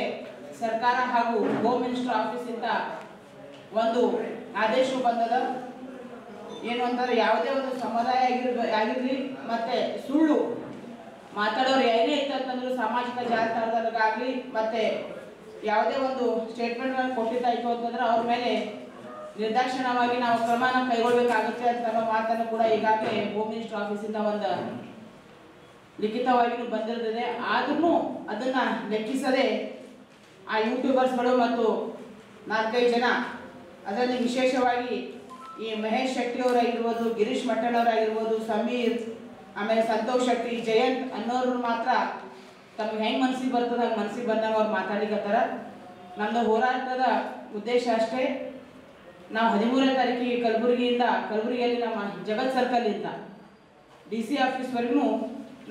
ಸರ್ಕಾರ ಹಾಗೂ ಹೋಮ್ ಮಿನಿಸ್ಟರ್ ಆಫೀಸಿಂದ ಒಂದು ಆದೇಶ ಬಂದದ. ಏನು ಅಂತಂದ್ರೆ ಯಾವುದೇ ಒಂದು ಸಮುದಾಯ ಆಗಿರಲಿ ಮತ್ತೆ ಸುಳ್ಳು ಮಾತಾಡೋರು ಏನೇ ಇತ್ತಂತಂದ್ರು ಸಾಮಾಜಿಕ ಜಾಲತಾಣದಲ್ಲಾಗಲಿ ಮತ್ತೆ ಯಾವುದೇ ಒಂದು ಸ್ಟೇಟ್ಮೆಂಟ್ ಕೊಟ್ಟಿದ್ದಾಯಿತು ಅಂತಂದ್ರೆ ಅವ್ರ ಮೇಲೆ ನಿರ್ದಾಕ್ಷಿಣ್ಯವಾಗಿ ನಾವು ಕ್ರಮನ ಕೈಗೊಳ್ಳಬೇಕಾಗುತ್ತೆ ಅಂತ ಮಾತನ್ನು ಕೂಡ ಈಗಾಗಲೇ ಹೋಮ್ ಮಿನಿಸ್ಟರ್ ಆಫೀಸಿಂದ ಒಂದು ಲಿಖಿತವಾಗಿ ಬಂದಿರ್ತದೆ. ಆದ್ರೂ ಅದನ್ನ ಲೆಕ್ಕಿಸದೆ ಆ ಯೂಟ್ಯೂಬರ್ಸ್ಗಳು ಮತ್ತು 4-5 ಜನ, ಅದರಲ್ಲಿ ವಿಶೇಷವಾಗಿ ಈ ಮಹೇಶ್ ಶೆಟ್ಟಿ ಅವರಾಗಿರ್ಬೋದು, ಗಿರೀಶ್ ಮಟ್ಟಣ್ಣವರಾಗಿರ್ಬೋದು, ಸಮೀರ್, ಆಮೇಲೆ ಸಂತೋಷ್ ಶೆಟ್ಟಿ, ಜಯಂತ್ ಅನ್ನೋರು ಮಾತ್ರ ತಮಗೆ ಹೆಂಗೆ ಮನಸ್ಸಿಗೆ ಬರ್ತದೆ ಹಂಗೆ ಮನಸ್ಸಿಗೆ ಬಂದಾಗ ಅವ್ರು ಮಾತಾಡಿಕತ್ತಾರ. ನಮ್ಮದು ಹೋರಾಟದ ಉದ್ದೇಶ ಅಷ್ಟೇ. ನಾವು 13ನೇ ತಾರೀಕಿಗೆ ಕಲಬುರಗಿಯಲ್ಲಿ ನಮ್ಮ ಜಗತ್ ಸರ್ಕಲಿಂದ DC ಆಫೀಸ್ವರೆಗೂ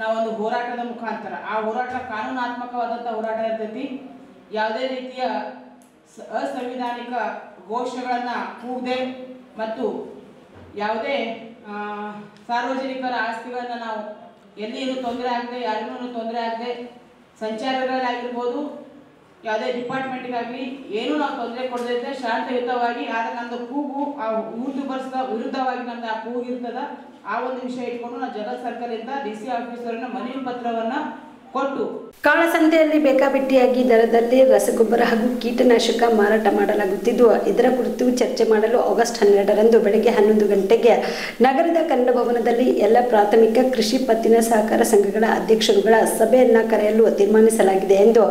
ನಾವೊಂದು ಹೋರಾಟದ ಮುಖಾಂತರ, ಆ ಹೋರಾಟ ಕಾನೂನಾತ್ಮಕವಾದಂಥ ಹೋರಾಟ ಇರ್ತೈತಿ. ಯಾವುದೇ ರೀತಿಯ ಅಸಂವಿಧಾನಿಕ ಘೋಷಣೆಗಳನ್ನು ಕೂಗದೆ ಮತ್ತು ಯಾವುದೇ ಸಾರ್ವಜನಿಕರ ಆಸ್ತಿಗಳನ್ನು ನಾವು ಎಲ್ಲಿಯೂ ತೊಂದರೆ ಆಗದೆ, ಯಾರಿಗೂ ತೊಂದರೆ ಆಗದೆ, ಸಂಚಾರಗಳಾಗಿರ್ಬೋದು, ಯಾವುದೇ ಡಿಪಾರ್ಟ್ಮೆಂಟ್ಗಾಗಲಿ ಏನೂ ನಾವು ತೊಂದರೆ ಕೊಡದಿದ್ದೆ ಶಾಂತಯುತವಾಗಿ. ಆದರೆ ನಮ್ಮದು ಕೂಗು ಆ ಯೂಟ್ಯೂಬರ್ಸ್ ವಿರುದ್ಧವಾಗಿ ನಮ್ದು ಆ ಕೂಗಿರ್ತದ. ಆ ಒಂದು ವಿಷಯ ಇಟ್ಕೊಂಡು ನಾವು ಜಗತ್ ಸರ್ಕಲಿಂದ DC ಆಫೀಸರ್ನ ಮನವಿ ಪತ್ರವನ್ನು ಕೊಟ್ಟು ಕಾಳಸಂತೆಯಲ್ಲಿ ಬೇಕಾಬಿಟ್ಟಿಯಾಗಿ ದರದಲ್ಲಿ ರಸಗೊಬ್ಬರ ಹಾಗೂ ಕೀಟನಾಶಕ ಮಾರಾಟ ಮಾಡಲಾಗುತ್ತಿದ್ದು, ಇದರ ಕುರಿತು ಚರ್ಚೆ ಮಾಡಲು ಆಗಸ್ಟ್ 12ರಂದು ಬೆಳಗ್ಗೆ 11 ಗಂಟೆಗೆ ನಗರದ ಕನ್ನಡ ಭವನದಲ್ಲಿ ಎಲ್ಲ ಪ್ರಾಥಮಿಕ ಕೃಷಿ ಪತ್ತಿನ ಸಹಕಾರ ಸಂಘಗಳ ಅಧ್ಯಕ್ಷರುಗಳ ಸಭೆಯನ್ನ ಕರೆಯಲು ತೀರ್ಮಾನಿಸಲಾಗಿದೆ ಎಂದು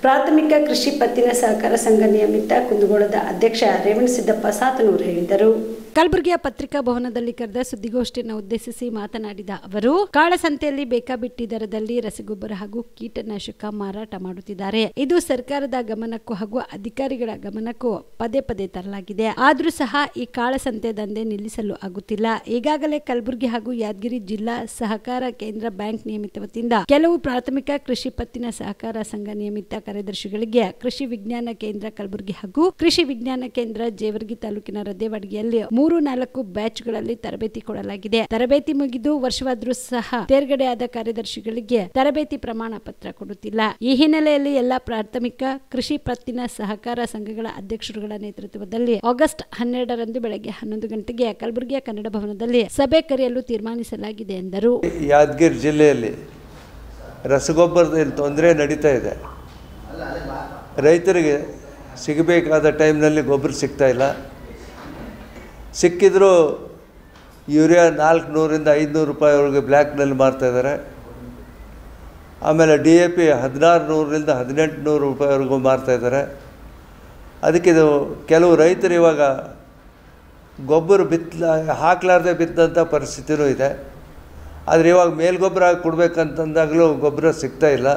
ಪ್ರಾಥಮಿಕ ಕೃಷಿ ಪತ್ತಿನ ಸಹಕಾರ ಸಂಘ ನಿಯಮಿತ ಕುಂದಗೋಳದ ಅಧ್ಯಕ್ಷ ರೇವಣಸಿದ್ದಪ್ಪ ಸಾತನೂರು ಹೇಳಿದರು. ಕಲಬುರಗಿಯ ಪತ್ರಿಕಾ ಭವನದಲ್ಲಿ ಕರೆದ ಸುದ್ದಿಗೋಷ್ಠಿಯನ್ನು ಉದ್ದೇಶಿಸಿ ಮಾತನಾಡಿದ ಅವರು, ಕಾಳಸಂತೆಯಲ್ಲಿ ಬೇಕಾಬಿಟ್ಟಿ ದರದಲ್ಲಿ ರಸಗೊಬ್ಬರ ಹಾಗೂ ಕೀಟನಾಶಕ ಮಾರಾಟ ಮಾಡುತ್ತಿದ್ದಾರೆ. ಇದು ಸರ್ಕಾರದ ಗಮನಕ್ಕೂ ಹಾಗೂ ಅಧಿಕಾರಿಗಳ ಗಮನಕ್ಕೂ ಪದೇ ಪದೇ ತರಲಾಗಿದೆ. ಆದ್ರೂ ಸಹ ಈ ಕಾಳಸಂತೆ ದಂಧೆ ನಿಲ್ಲಿಸಲು ಆಗುತ್ತಿಲ್ಲ. ಈಗಾಗಲೇ ಕಲಬುರಗಿ ಹಾಗೂ ಯಾದಗಿರಿ ಜಿಲ್ಲಾ ಸಹಕಾರ ಕೇಂದ್ರ ಬ್ಯಾಂಕ್ ನಿಯಮಿತ ವತಿಯಿಂದ ಕೆಲವು ಪ್ರಾಥಮಿಕ ಕೃಷಿ ಪತ್ತಿನ ಸಹಕಾರ ಸಂಘ ನಿಯಮಿತ ಕಾರ್ಯದರ್ಶಿಗಳಿಗೆ ಕೃಷಿ ವಿಜ್ಞಾನ ಕೇಂದ್ರ ಕಲಬುರಗಿ ಹಾಗೂ ಕೃಷಿ ವಿಜ್ಞಾನ ಕೇಂದ್ರ ಜೇವರ್ಗಿ ತಾಲೂಕಿನ ರದ್ದೇವಾಡಿಗೆಯಲ್ಲಿ 3-4 ಬ್ಯಾಚ್ಗಳಲ್ಲಿ ತರಬೇತಿ ಕೊಡಲಾಗಿದೆ. ತರಬೇತಿ ಮುಗಿದು ವರ್ಷವಾದ್ರೂ ಸಹ ತೇರ್ಗಡೆಯಾದ ಕಾರ್ಯದರ್ಶಿಗಳಿಗೆ ತರಬೇತಿ ಪ್ರಮಾಣ ಪತ್ರ ಕೊಡುತ್ತಿಲ್ಲ. ಈ ಹಿನ್ನೆಲೆಯಲ್ಲಿ ಎಲ್ಲಾ ಪ್ರಾಥಮಿಕ ಕೃಷಿ ಪತ್ತಿನ ಸಹಕಾರ ಸಂಘಗಳ ಅಧ್ಯಕ್ಷರುಗಳ ನೇತೃತ್ವದಲ್ಲಿ ಆಗಸ್ಟ್ 12ರಂದು ಬೆಳಗ್ಗೆ 11 ಗಂಟೆಗೆ ಕಲಬುರಗಿಯ ಕನ್ನಡ ಭವನದಲ್ಲಿ ಸಭೆ ಕರೆಯಲು ತೀರ್ಮಾನಿಸಲಾಗಿದೆ ಎಂದರು. ಯಾದಗಿರಿ ಜಿಲ್ಲೆಯಲ್ಲಿ ರಸಗೊಬ್ಬರದ ತೊಂದರೆ ನಡೀತಾ ಇದೆ. ರೈತರಿಗೆ ಸಿಗಬೇಕಾದ ಟೈಮ್ನಲ್ಲಿ ಗೊಬ್ಬರ ಸಿಗ್ತಾ ಇಲ್ಲ. ಸಿಕ್ಕಿದ್ರೂ ಯೂರಿಯಾ 400ರಿಂದ 500 ರೂಪಾಯಿವರೆಗೆ ಬ್ಲ್ಯಾಕ್ನಲ್ಲಿ ಮಾರ್ತಾಯಿದ್ದಾರೆ. ಆಮೇಲೆ DAP 1600ರಿಂದ 1800 ರೂಪಾಯಿವರೆಗೂ ಮಾರ್ತಾಯಿದ್ದಾರೆ. ಅದಕ್ಕಿದು ಕೆಲವು ರೈತರು ಇವಾಗ ಗೊಬ್ಬರ ಹಾಕಲಾರ್ದೆ ಬಿತ್ತಂಥ ಪರಿಸ್ಥಿತಿನೂ ಇದೆ. ಆದರೆ ಇವಾಗ ಮೇಲ್ಗೊಬ್ಬರ ಕೊಡಬೇಕಂತಂದಾಗಲೂ ಗೊಬ್ಬರ ಸಿಗ್ತಾ ಇಲ್ಲ.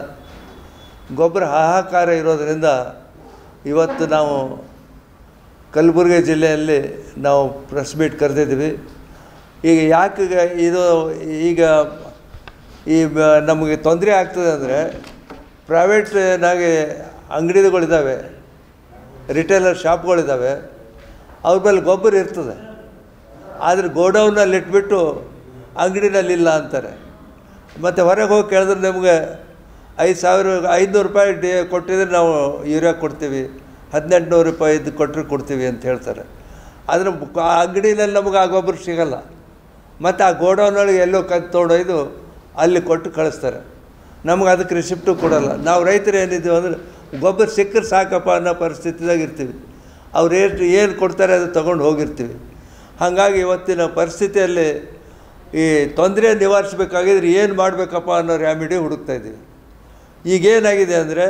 ಗೊಬ್ಬರ ಹಾಹಾಕಾರ ಇರೋದರಿಂದ ಇವತ್ತು ನಾವು ಕಲಬುರಗಿ ಜಿಲ್ಲೆಯಲ್ಲಿ ನಾವು ಪ್ರೆಸ್ ಮೀಟ್ ಕರೆದಿದ್ದೀವಿ. ಈಗ ಯಾಕೆ ಇದು ಈಗ ನಮಗೆ ತೊಂದರೆ ಆಗ್ತದೆ ಅಂದರೆ, ಪ್ರೈವೇಟ್ನಾಗಿ ಅಂಗಡಿಗಳಿದ್ದಾವೆ, ರಿಟೇಲರ್ ಶಾಪ್ಗಳಿದ್ದಾವೆ, ಅವ್ರ ಮೇಲೆ ಗೊಬ್ಬರ ಇರ್ತದೆ. ಆದರೆ ಗೋಡೌನಲ್ಲಿ ಇಟ್ಬಿಟ್ಟು ಅಂಗಡಿನಲ್ಲಿಲ್ಲ ಅಂತಾರೆ. ಮತ್ತು ಹೊರಗೆ ಹೋಗಿ ಕೇಳಿದ್ರೆ ನಮಗೆ 5,500 ರೂಪಾಯಿ ಕೊಟ್ಟಿದ್ರೆ ನಾವು ಯೂರಿಯಾ ಕೊಡ್ತೀವಿ, 1800 ರೂಪಾಯಿ ಇದು ಕೊಟ್ಟರೆ ಕೊಡ್ತೀವಿ ಅಂತ ಹೇಳ್ತಾರೆ. ಆದರೆ ಅಂಗಡಿನಲ್ಲಿ ನಮಗೆ ಆ ಗೊಬ್ಬರ ಸಿಗಲ್ಲ. ಮತ್ತು ಆ ಗೋಡೌನೊಳಗೆ ಎಲ್ಲೋ ತೊಗೊಂಡೊಯ್ದು ಅಲ್ಲಿ ಕೊಟ್ಟು ಕಳಿಸ್ತಾರೆ. ನಮ್ಗೆ ಅದಕ್ಕೆ ರಿಸಿಪ್ಟು ಕೊಡೋಲ್ಲ. ನಾವು ರೈತರು ಏನಿದ್ದೀವಿ ಅಂದರೆ ಗೊಬ್ಬರ ಸಿಕ್ಕರೆ ಸಾಕಪ್ಪ ಅನ್ನೋ ಪರಿಸ್ಥಿತಿದಾಗ ಇರ್ತೀವಿ. ಅವ್ರು ಏನು ಕೊಡ್ತಾರೆ ಅದು ತೊಗೊಂಡು ಹೋಗಿರ್ತೀವಿ. ಹಾಗಾಗಿ ಇವತ್ತಿನ ಪರಿಸ್ಥಿತಿಯಲ್ಲಿ ಈ ತೊಂದರೆ ನಿವಾರಿಸಬೇಕಾಗಿದ್ರೆ ಏನು ಮಾಡಬೇಕಪ್ಪ ಅನ್ನೋ ರೆಮಿಡಿ ಹುಡುಕ್ತಾಯಿದ್ದೀವಿ. ಈಗೇನಾಗಿದೆ ಅಂದರೆ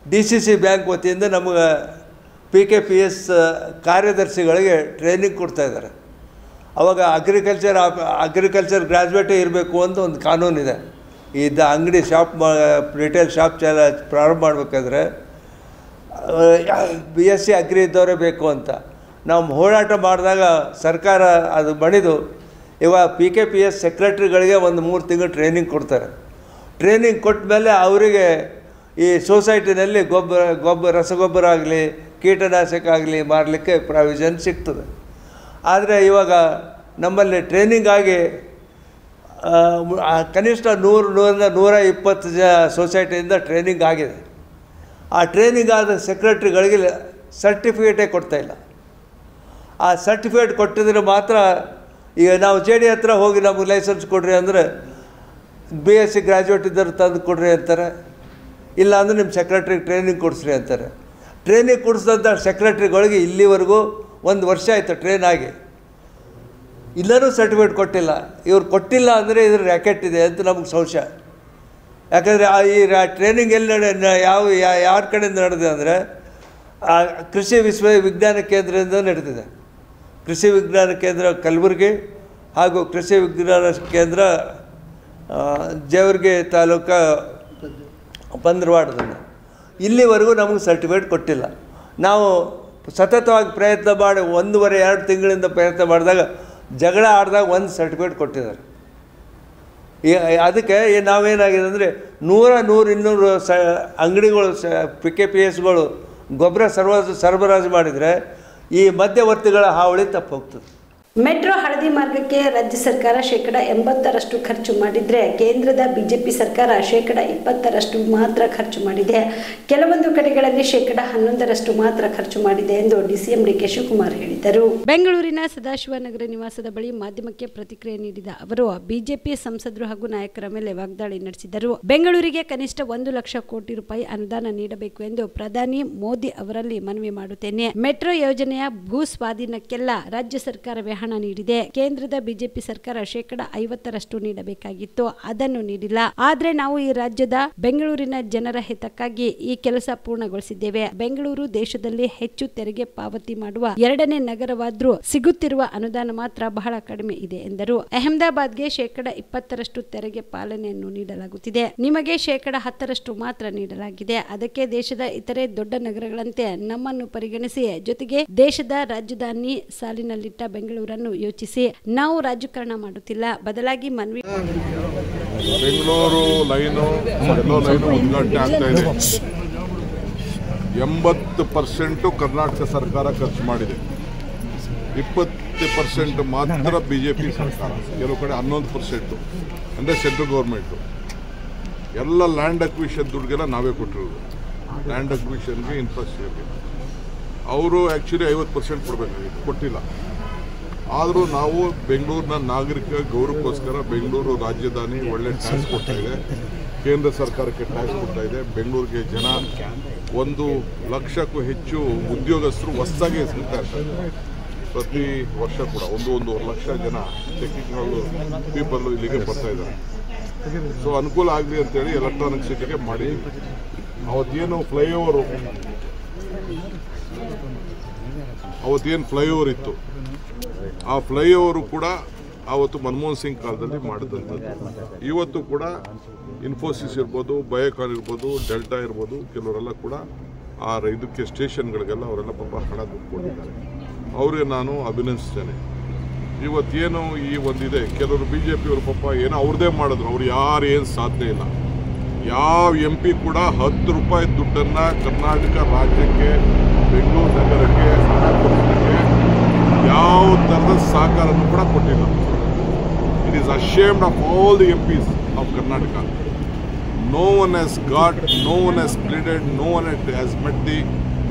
DCC ಬ್ಯಾಂಕ್ ವತಿಯಿಂದ ನಮಗೆ PKPS ಕಾರ್ಯದರ್ಶಿಗಳಿಗೆ ಟ್ರೈನಿಂಗ್ ಕೊಡ್ತಾಯಿದ್ದಾರೆ. ಅವಾಗ ಅಗ್ರಿಕಲ್ಚರ್ ಗ್ರ್ಯಾಜುಯೇಟೇ ಇರಬೇಕು ಅಂತ ಒಂದು ಕಾನೂನಿದೆ. ಇದ್ದ ಅಂಗಡಿ ಶಾಪ್ ರಿಟೇಲ್ ಶಾಪ್ ಪ್ರಾರಂಭ ಮಾಡಬೇಕಾದ್ರೆ BSc ಅಗ್ರಿ ಇದ್ದವರೇ ಬೇಕು ಅಂತ ನಾವು ಹೋರಾಟ ಮಾಡಿದಾಗ ಸರ್ಕಾರ ಅದು ಮಣಿದು ಇವಾಗ PKPS ಸೆಕ್ರೆಟ್ರಿಗಳಿಗೆ ಒಂದು 3 ತಿಂಗಳು ಟ್ರೈನಿಂಗ್ ಕೊಡ್ತಾರೆ. ಟ್ರೈನಿಂಗ್ ಕೊಟ್ಟ ಮೇಲೆ ಅವರಿಗೆ ಈ ಸೊಸೈಟಿನಲ್ಲಿ ರಸಗೊಬ್ಬರ ಆಗಲಿ ಕೀಟನಾಶಕ ಆಗಲಿ ಮಾರಲಿಕ್ಕೆ ಪ್ರಾವಿಷನ್ ಸಿಗ್ತದೆ. ಆದರೆ ಇವಾಗ ನಮ್ಮಲ್ಲಿ ಟ್ರೈನಿಂಗ್ ಆಗಿ ಕನಿಷ್ಠ 100-120 ಸೊಸೈಟಿಯಿಂದ ಟ್ರೈನಿಂಗ್ ಆಗಿದೆ. ಆ ಟ್ರೈನಿಂಗ್ ಆದ ಸೆಕ್ರೆಟ್ರಿಗಳಿಗೆ ಸರ್ಟಿಫಿಕೇಟೇ ಕೊಡ್ತಾಯಿಲ್ಲ. ಆ ಸರ್ಟಿಫಿಕೇಟ್ ಕೊಟ್ಟಿದ್ರೆ ಮಾತ್ರ ಈಗ ನಾವು JD ಹತ್ರ ಹೋಗಿ ನಮಗೆ ಲೈಸೆನ್ಸ್ ಕೊಡ್ರಿ ಅಂದರೆ BSc ಗ್ರ್ಯಾಜುಯೇಟ್ ಇದ್ದರು ತಂದು ಕೊಡ್ರಿ ಅಂತಾರೆ, ಇಲ್ಲ ಅಂದರೆ ನಿಮ್ಮ ಸೆಕ್ರೆಟ್ರಿಗೆ ಟ್ರೈನಿಂಗ್ ಕೊಡಿಸ್ರಿ ಅಂತಾರೆ. ಟ್ರೈನಿಂಗ್ ಕೊಡಿಸಿದಂಥ ಸೆಕ್ರೆಟ್ರಿಗಳಿಗೆ ಇಲ್ಲಿವರೆಗೂ 1 ವರ್ಷ ಆಯಿತು ಟ್ರೈನ್ ಆಗಿ, ಇನ್ನೂ ಸರ್ಟಿಫಿಕೇಟ್ ಕೊಟ್ಟಿಲ್ಲ. ಇವ್ರು ಕೊಟ್ಟಿಲ್ಲ ಅಂದರೆ ಇದ್ರ ರ್ಯಾಕೆಟ್ ಇದೆ ಅಂತ ನಮಗೆ ಸಂಶಯ. ಯಾಕಂದರೆ ಈ ಟ್ರೈನಿಂಗ್ ಎಲ್ಲಿ ಯಾರ ಕಡೆಯಿಂದ ನಡೆದಿದೆ ಅಂದರೆ ಕೃಷಿ ವಿಜ್ಞಾನ ಕೇಂದ್ರದಿಂದ ನಡೆದಿದೆ. ಕೃಷಿ ವಿಜ್ಞಾನ ಕೇಂದ್ರ ಕಲಬುರಗಿ ಹಾಗೂ ಕೃಷಿ ವಿಜ್ಞಾನ ಕೇಂದ್ರ ಜೇವರ್ಗಿ ತಾಲೂಕು ಪಂದ್ರವಾಡದಲ್ಲಿ. ಇಲ್ಲಿವರೆಗೂ ನಮಗೆ ಸರ್ಟಿಫಿಕೇಟ್ ಕೊಟ್ಟಿಲ್ಲ. ನಾವು ಸತತವಾಗಿ ಪ್ರಯತ್ನ ಮಾಡಿ 1.5-2 ತಿಂಗಳಿಂದ ಪ್ರಯತ್ನ ಮಾಡಿದಾಗ ಜಗಳ ಆಡಿದಾಗ 1 ಸರ್ಟಿಫಿಕೇಟ್ ಕೊಟ್ಟಿದ್ದಾರೆ. ಅದಕ್ಕೆ ನಾವೇನಾಗಿದೆ ಅಂದರೆ 100-200 ಅಂಗಡಿಗಳು PKPSಗಳು ಗೊಬ್ಬರ ಸರಬರಾಜು ಮಾಡಿದರೆ ಈ ಮಧ್ಯವರ್ತಿಗಳ ಹಾವಳಿ ತಪ್ಪೋಗ್ತದೆ. ಮೆಟ್ರೋ ಹಳದಿ ಮಾರ್ಗಕ್ಕೆ ರಾಜ್ಯ ಸರ್ಕಾರ ಶೇಕಡ 80% ಖರ್ಚು ಮಾಡಿದ್ರೆ ಕೇಂದ್ರದ ಬಿಜೆಪಿ ಸರ್ಕಾರ ಶೇಕಡ 20% ಮಾತ್ರ ಖರ್ಚು ಮಾಡಿದೆ. ಕೆಲವೊಂದು ಕಡೆಗಳಲ್ಲಿ ಶೇಕಡ 11% ಮಾತ್ರ ಖರ್ಚು ಮಾಡಿದೆ ಎಂದು DCM DK ಶಿವಕುಮಾರ್ ಹೇಳಿದರು. ಬೆಂಗಳೂರಿನ ಸದಾಶಿವನಗರ ನಿವಾಸದ ಬಳಿ ಮಾಧ್ಯಮಕ್ಕೆ ಪ್ರತಿಕ್ರಿಯೆ ನೀಡಿದ ಅವರು ಬಿಜೆಪಿ ಸಂಸದರು ಹಾಗೂ ನಾಯಕರ ಮೇಲೆ ವಾಗ್ದಾಳಿ ನಡೆಸಿದರು. ಬೆಂಗಳೂರಿಗೆ ಕನಿಷ್ಠ 1 ಲಕ್ಷ ಕೋಟಿ ರೂಪಾಯಿ ಅನುದಾನ ನೀಡಬೇಕು ಎಂದು ಪ್ರಧಾನಿ ಮೋದಿ ಅವರಲ್ಲಿ ಮನವಿ ಮಾಡುತ್ತೇನೆ. ಮೆಟ್ರೋ ಯೋಜನೆಯ ಭೂ ಸ್ವಾಧೀನಕ್ಕೆಲ್ಲ ರಾಜ್ಯ ಸರ್ಕಾರವೇ ಹಣ ನೀಡಿದೆ. ಕೇಂದ್ರದ ಬಿಜೆಪಿ ಸರ್ಕಾರ ಶೇಕಡ 50% ನೀಡಬೇಕಾಗಿತ್ತು, ಅದನ್ನು ನೀಡಿಲ್ಲ. ಆದ್ರೆ ನಾವು ಈ ರಾಜ್ಯದ ಬೆಂಗಳೂರಿನ ಜನರ ಹಿತಕ್ಕಾಗಿ ಈ ಕೆಲಸ ಪೂರ್ಣಗೊಳಿಸಿದ್ದೇವೆ. ಬೆಂಗಳೂರು ದೇಶದಲ್ಲಿ ಹೆಚ್ಚು ತೆರಿಗೆ ಪಾವತಿ ಮಾಡುವ 2ನೇ ನಗರವಾದ್ರೂ ಸಿಗುತ್ತಿರುವ ಅನುದಾನ ಮಾತ್ರ ಬಹಳ ಕಡಿಮೆ ಇದೆ ಎಂದರು. ಅಹಮದಾಬಾದ್ಗೆ ಶೇಕಡ 20% ತೆರಿಗೆ ಪಾಲನೆಯನ್ನು ನೀಡಲಾಗುತ್ತಿದೆ. ನಿಮಗೆ ಶೇಕಡ 10% ಮಾತ್ರ ನೀಡಲಾಗಿದೆ. ಅದಕ್ಕೆ ದೇಶದ ಇತರೆ ದೊಡ್ಡ ನಗರಗಳಂತೆ ನಮ್ಮನ್ನು ಪರಿಗಣಿಸಿ, ಜೊತೆಗೆ ದೇಶದ ರಾಜಧಾನಿ ಸಾಲಿನಲ್ಲಿಟ್ಟ ಬೆಂಗಳೂರನ್ನು ಯೋಚಿಸಿ. ನಾವು ರಾಜಕಾರಣ ಮಾಡುತ್ತಿಲ್ಲ, ಬದಲಾಗಿ ಮನವಿ. ಬೆಂಗಳೂರು ಲೈನು ಉದ್ಘಾಟನೆ ಆಗ್ತಾ ಇದೆ. 80% ಕರ್ನಾಟಕ ಸರ್ಕಾರ ಖರ್ಚು ಮಾಡಿದೆ, 20% ಮಾತ್ರ ಬಿಜೆಪಿ ಸರ್ಕಾರ, ಕೆಲವು ಕಡೆ 11% ಅಂದರೆ ಸೆಂಟ್ರಲ್ ಗೌರ್ಮೆಂಟು. ಎಲ್ಲ ಲ್ಯಾಂಡ್ ಅಕ್ವಿಷನ್ ದುಡ್ಡುಗೆಲ್ಲ ನಾವೇ ಕೊಟ್ಟಿರೋದು. ಲ್ಯಾಂಡ್ ಅಕ್ವಿಷನ್ಗೆ ಇನ್ಫ್ರಾಸ್ಟ್ರಕ್ಚರ್ಗೆ ಅವರು ಆ್ಯಕ್ಚುಲಿ 50% ಕೊಡಬೇಕಾಗಿತ್ತು, ಕೊಟ್ಟಿಲ್ಲ. ಆದರೂ ನಾವು ಬೆಂಗಳೂರಿನ ನಾಗರಿಕ ಗೌರವಕ್ಕೋಸ್ಕರ ಬೆಂಗಳೂರು ರಾಜಧಾನಿ ಒಳ್ಳೆ ಟ್ಯಾಕ್ಸ್ ಕೊಡ್ತಾ ಇದೆ, ಕೇಂದ್ರ ಸರ್ಕಾರಕ್ಕೆ ಟ್ಯಾಕ್ಸ್ ಕೊಡ್ತಾ ಇದೆ. ಬೆಂಗಳೂರಿಗೆ ಜನ 1 ಲಕ್ಷಕ್ಕೂ ಹೆಚ್ಚು ಉದ್ಯೋಗಸ್ಥರು ಹೊಸದಾಗಿ ಸಿಗ್ತಾ ಇರ್ತಾರೆ. ಪ್ರತಿ ವರ್ಷ ಕೂಡ 1-1.5 ಲಕ್ಷ ಜನ ಟೆಕ್ನಿಕಲ್ ಪೀಪಲ್ ಇಲ್ಲಿಗೆ ಬರ್ತಾ ಇದ್ದಾರೆ. ಸೊ ಅನುಕೂಲ ಆಗಲಿ ಅಂತೇಳಿ ಎಲೆಕ್ಟ್ರಾನಿಕ್ ಸಿಟಿಗೆ ಮಾಡಿದ್ದೀವಿ. ಅವತ್ತೇನು ಫ್ಲೈಓವರ್ ಇತ್ತು, ಆ ಫ್ಲೈಓವರು ಕೂಡ ಆವತ್ತು ಮನಮೋಹನ್ ಸಿಂಗ್ ಕಾಲದಲ್ಲಿ ಮಾಡಿದಂಥದ್ದು. ಇವತ್ತು ಕೂಡ ಇನ್ಫೋಸಿಸ್ ಇರ್ಬೋದು, ಬಯೋಕಾನ್ ಇರ್ಬೋದು, ಡೆಲ್ಟಾ ಇರ್ಬೋದು, ಕೆಲವರೆಲ್ಲ ಕೂಡ ಆ ಇದಕ್ಕೆ ಸ್ಟೇಷನ್ಗಳಿಗೆಲ್ಲ ಅವರೆಲ್ಲ ಪಾಪ ಹಣ ದುಡ್ಕೊಂಡಿದ್ದಾರೆ. ಅವ್ರಿಗೆ ನಾನು ಅಭಿನಂದಿಸ್ತೇನೆ. ಇವತ್ತೇನು ಈ ಒಂದಿದೆ, ಕೆಲವರು BJPಯವರು ಪಾಪ ಏನೋ ಅವ್ರದ್ದೇ ಮಾಡಿದ್ರು, ಅವ್ರು ಯಾರು ಏನು ಸಾಧ್ಯ ಇಲ್ಲ. ಯಾವ MP ಕೂಡ 10 ರೂಪಾಯಿ ದುಡ್ಡನ್ನು ಕರ್ನಾಟಕ ರಾಜ್ಯಕ್ಕೆ, ಬೆಂಗಳೂರು ನಗರಕ್ಕೆ ಹಣ ಕೊಡೋದಕ್ಕೆ ಯಾವ ಥರದ ಸಹಕಾರನೂ ಕೂಡ ಕೊಟ್ಟಿಲ್ಲ. It is ashamed of all the MPs of Karnataka. No one has got, no one has pleaded, no one has met the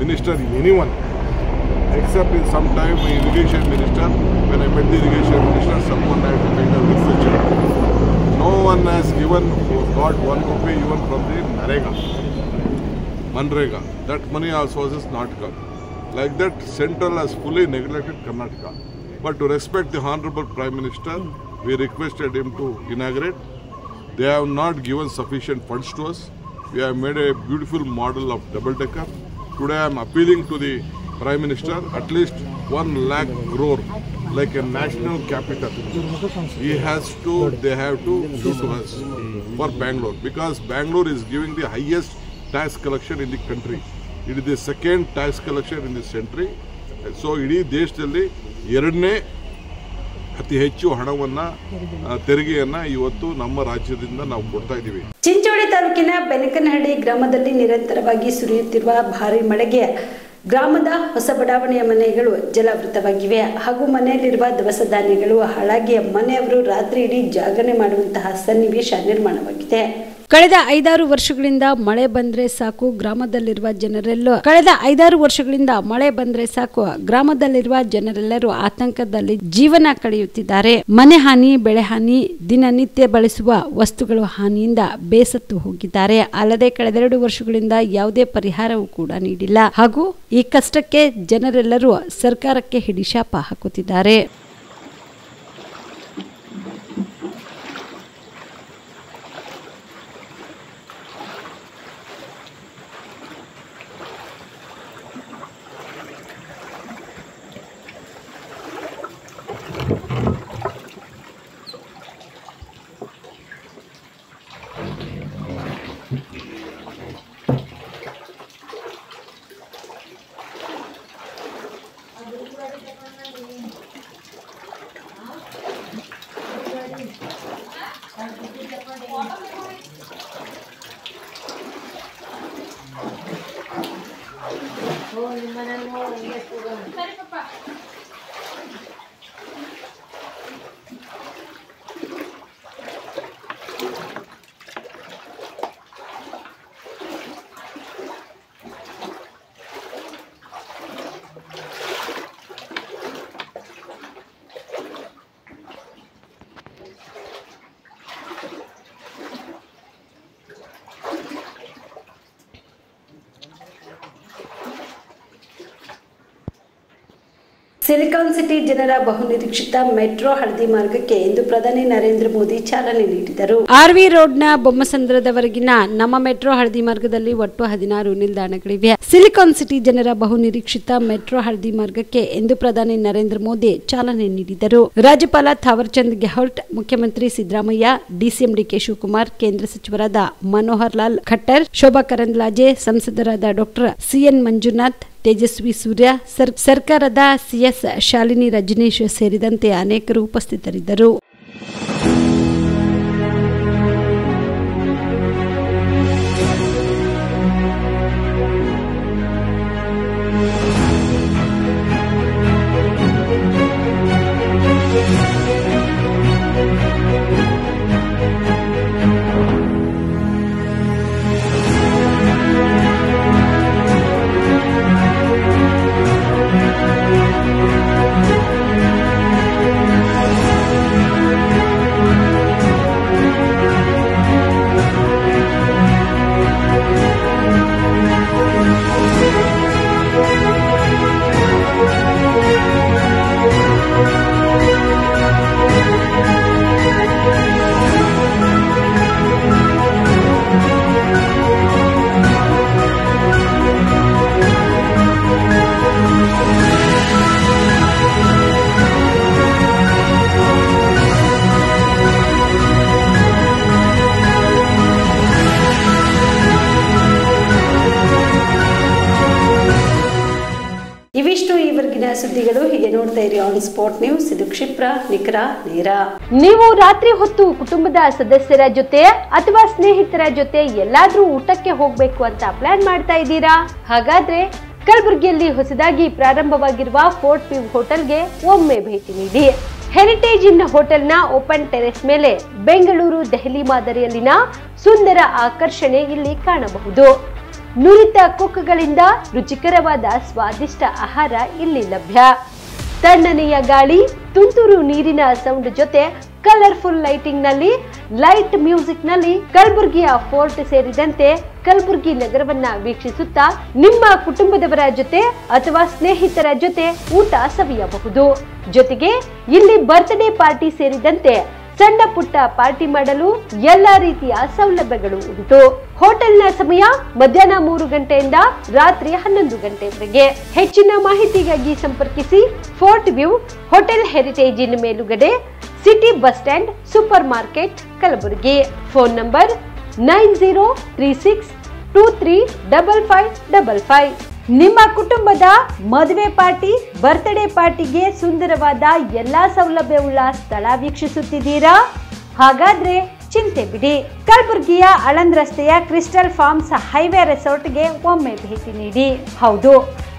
minister, anyone, except in some time irrigation minister. When I met the irrigation minister, someone had to make a research. No one has got 1 rupee even from the Manrega. That money also has not come. Like that, Central has fully neglected Karnataka. But to respect the Honorable Prime Minister, we requested him to inaugurate. They have not given sufficient funds to us. We have made a beautiful model of double-decker. Today I am appealing to the Prime Minister, at least 1 lakh crore, like a national capital. They have to give to us for Bangalore, because Bangalore is giving the highest tax collection in the country. It is the 2nd tax collection in this century. So, ಇಡೀ ದೇಶದಲ್ಲಿ 2ನೇ ಅತಿ ಹೆಚ್ಚು ಹಣವನ್ನು ತೆರಿಗೆಯನ್ನು ಇವತ್ತು ನಮ್ಮ ರಾಜ್ಯದಿಂದ ನಾವು ಕೊಡ್ತಾ ಇದ್ದೀವಿ. ಚಿಂಚೋಳಿ ತಾಲೂಕಿನ ಬೆನಕನಹಳ್ಳಿ ಗ್ರಾಮದಲ್ಲಿ ನಿರಂತರವಾಗಿ ಸುರಿಯುತ್ತಿರುವ ಭಾರೀ ಮಳೆಗೆ ಗ್ರಾಮದ ಹೊಸ ಬಡಾವಣೆಯ ಮನೆಗಳು ಜಲಾವೃತವಾಗಿವೆ ಹಾಗೂ ಮನೆಯಲ್ಲಿರುವ ದವಸ ಧಾನ್ಯಗಳು ಹಾಳಾಗಿ ಮನೆಯವರು ರಾತ್ರಿ ಇಡೀ ಜಾಗರಣೆ ಮಾಡುವಂತಹ ಸನ್ನಿವೇಶ ನಿರ್ಮಾಣವಾಗಿದೆ. ಕಳೆದ 5-6 ವರ್ಷಗಳಿಂದ ಮಳೆ ಬಂದ್ರೆ ಸಾಕು ಗ್ರಾಮದಲ್ಲಿರುವ ಜನರೆಲ್ಲರೂ ಆತಂಕದಲ್ಲಿ ಜೀವನ ಕಳೆಯುತ್ತಿದ್ದಾರೆ. ಮನೆ ಹಾನಿ, ಬೆಳೆ ಹಾನಿ, ದಿನನಿತ್ಯ ಬಳಸುವ ವಸ್ತುಗಳು ಹಾನಿಯಿಂದ ಬೇಸತ್ತು ಹೋಗಿದ್ದಾರೆ. ಅಲ್ಲದೆ ಕಳೆದ 2 ವರ್ಷಗಳಿಂದ ಯಾವುದೇ ಪರಿಹಾರವೂ ಕೂಡ ನೀಡಿಲ್ಲ ಹಾಗೂ ಈ ಕಷ್ಟಕ್ಕೆ ಜನರೆಲ್ಲರೂ ಸರ್ಕಾರಕ್ಕೆ ಹಿಡಿಶಾಪ ಹಾಕುತ್ತಿದ್ದಾರೆ. ಸಿಲಿಕಾನ್ ಸಿಟಿ ಜನರ ಬಹುನಿರೀಕ್ಷಿತ ಮೆಟ್ರೋ ಹಳದಿ ಮಾರ್ಗಕ್ಕೆ ಇಂದು ಪ್ರಧಾನಿ ನರೇಂದ್ರ ಮೋದಿ ಚಾಲನೆ ನೀಡಿದರು. ಆರ್ವಿ ರೋಡ್ನ ಬೊಮ್ಮಸಂದ್ರದವರೆಗಿನ ನಮ್ಮ ಮೆಟ್ರೋ ಹಳದಿ ಮಾರ್ಗದಲ್ಲಿ ಒಟ್ಟು 16 ನಿಲ್ದಾಣಗಳಿವೆ. ಸಿಲಿಕಾನ್ ಸಿಟಿ ಜನರ ಬಹುನಿರೀಕ್ಷಿತ ಮೆಟ್ರೋ ಹಳದಿ ಮಾರ್ಗಕ್ಕೆ ಇಂದು ಪ್ರಧಾನಿ ನರೇಂದ್ರ ಮೋದಿ ಚಾಲನೆ ನೀಡಿದರು. ರಾಜ್ಯಪಾಲ ಥಾವರ್ ಚಂದ್ ಗೆಹ್ಲೋಟ್, ಮುಖ್ಯಮಂತ್ರಿ ಸಿದ್ದರಾಮಯ್ಯ, ಡಿಸಿಎಂ ಡಿಕೆ ಶಿವಕುಮಾರ್, ಕೇಂದ್ರ ಸಚಿವರಾದ ಮನೋಹರ್ ಲಾಲ್ ಖಟ್ಟರ್, ಶೋಭಾ ಕರಂದ್ಲಾಜೆ, ಸಂಸದರಾದ ಡಾಕ್ಟರ್ ಸಿಎನ್ ಮಂಜುನಾಥ್, ತೇಜಸ್ವಿ ಸೂರ್ಯ, ಸರ್ಕಾರದ ಸಿಎಸ್ ಶಾಲಿನಿ ರಜನೀಶ್ ಸೇರಿದಂತೆ ಅನೇಕರು ಉಪಸ್ಥಿತರಿದ್ದರು. ಇವಿಷ್ಟು ಈವರೆಗಿನ ಸುದ್ದಿಗಳು. ಹೀಗೆ ನೋಡ್ತಾ ಇರಿ ಆನ್ ಸ್ಪಾಟ್ ನ್ಯೂಸ್. ಇದು ಕ್ಷಿಪ್ರ, ನಿಖರ, ನೇರ. ನೀವು ರಾತ್ರಿ ಹೊತ್ತು ಕುಟುಂಬದ ಸದಸ್ಯರ ಜೊತೆ ಅಥವಾ ಸ್ನೇಹಿತರ ಜೊತೆ ಎಲ್ಲಾದ್ರೂ ಊಟಕ್ಕೆ ಹೋಗ್ಬೇಕು ಅಂತ ಪ್ಲಾನ್ ಮಾಡ್ತಾ ಇದ್ದೀರಾ? ಹಾಗಾದ್ರೆ ಕಲಬುರಗಿಯಲ್ಲಿ ಹೊಸದಾಗಿ ಪ್ರಾರಂಭವಾಗಿರುವ ಫೋರ್ಟ್ ವ್ಯೂ ಹೋಟೆಲ್ಗೆ ಒಮ್ಮೆ ಭೇಟಿ ನೀಡಿ. ಹೆರಿಟೇಜ್ ಇನ್ ಹೋಟೆಲ್ನ ಓಪನ್ ಟೆರೆಸ್ ಮೇಲೆ ಬೆಂಗಳೂರು, ದೆಹಲಿ ಮಾದರಿಯಲ್ಲಿನ ಸುಂದರ ಆಕರ್ಷಣೆ ಇಲ್ಲಿ ಕಾಣಬಹುದು. ನುರಿತ ಕುಕ್ಗಳಿಂದ ರುಚಿಕರವಾದ ಸ್ವಾದಿಷ್ಟ ಆಹಾರ ಇಲ್ಲಿ ಲಭ್ಯ. ತಣ್ಣನೆಯ ಗಾಳಿ, ತುಂತುರು ನೀರಿನ ಸೌಂಡ್ ಜೊತೆ ಕಲರ್ಫುಲ್ ಲೈಟಿಂಗ್ ನಲ್ಲಿ, ಲೈಟ್ ಮ್ಯೂಸಿಕ್ ನಲ್ಲಿ ಕಲಬುರಗಿಯ ಫೋರ್ಟ್ ಸೇರಿದಂತೆ ಕಲಬುರಗಿ ನಗರವನ್ನ ವೀಕ್ಷಿಸುತ್ತಾ ನಿಮ್ಮ ಕುಟುಂಬದವರ ಜೊತೆ ಅಥವಾ ಸ್ನೇಹಿತರ ಜೊತೆ ಊಟ ಸವಿಯಬಹುದು. ಜೊತೆಗೆ ಇಲ್ಲಿ ಬರ್ತ್ಡೇ ಪಾರ್ಟಿ ಸೇರಿದಂತೆ ಸಣ್ಣ ಪುಟ್ಟ ಪಾರ್ಟಿ ಮಾಡಲು ಎಲ್ಲಾ ರೀತಿಯ ಸೌಲಭ್ಯಗಳು ಉಂಟು. ಹೋಟೆಲ್ನ ಸಮಯ ಮಧ್ಯಾಹ್ನ 3 ಗಂಟೆಯಿಂದ ರಾತ್ರಿ 11 ಗಂಟೆವರೆಗೆ. ಹೆಚ್ಚಿನ ಮಾಹಿತಿಗಾಗಿ ಸಂಪರ್ಕಿಸಿ ಫೋರ್ಟ್ ವ್ಯೂ ಹೋಟೆಲ್, ಹೆರಿಟೇಜ್ ಇನ್ ಮೇಲುಗಡೆ, city bus stand, super market, Kalaburagi. Phone number 9036235555. ನಿಮ್ಮ ಕುಟುಂಬದ ಮದುವೆ ಪಾರ್ಟಿ, ಬರ್ತ್ಡೇ ಪಾರ್ಟಿಗೆ ಸುಂದರವಾದ ಎಲ್ಲಾ ಸೌಲಭ್ಯವುಳ್ಳ ಸ್ಥಳ ವೀಕ್ಷಿಸುತ್ತಿದ್ದೀರಾ? ಹಾಗಾದ್ರೆ ಚಿಂತೆ ಬಿಡಿ. ಕಲಬುರಗಿಯ ಆಳಂದ್ ರಸ್ತೆಯ ಕ್ರಿಸ್ಟಲ್ ಫಾರ್ಮ್ಸ್ ಹೈವೇ ರೆಸಾರ್ಟ್ಗೆ ಒಮ್ಮೆ ಭೇಟಿ ನೀಡಿ. ಹೌದು,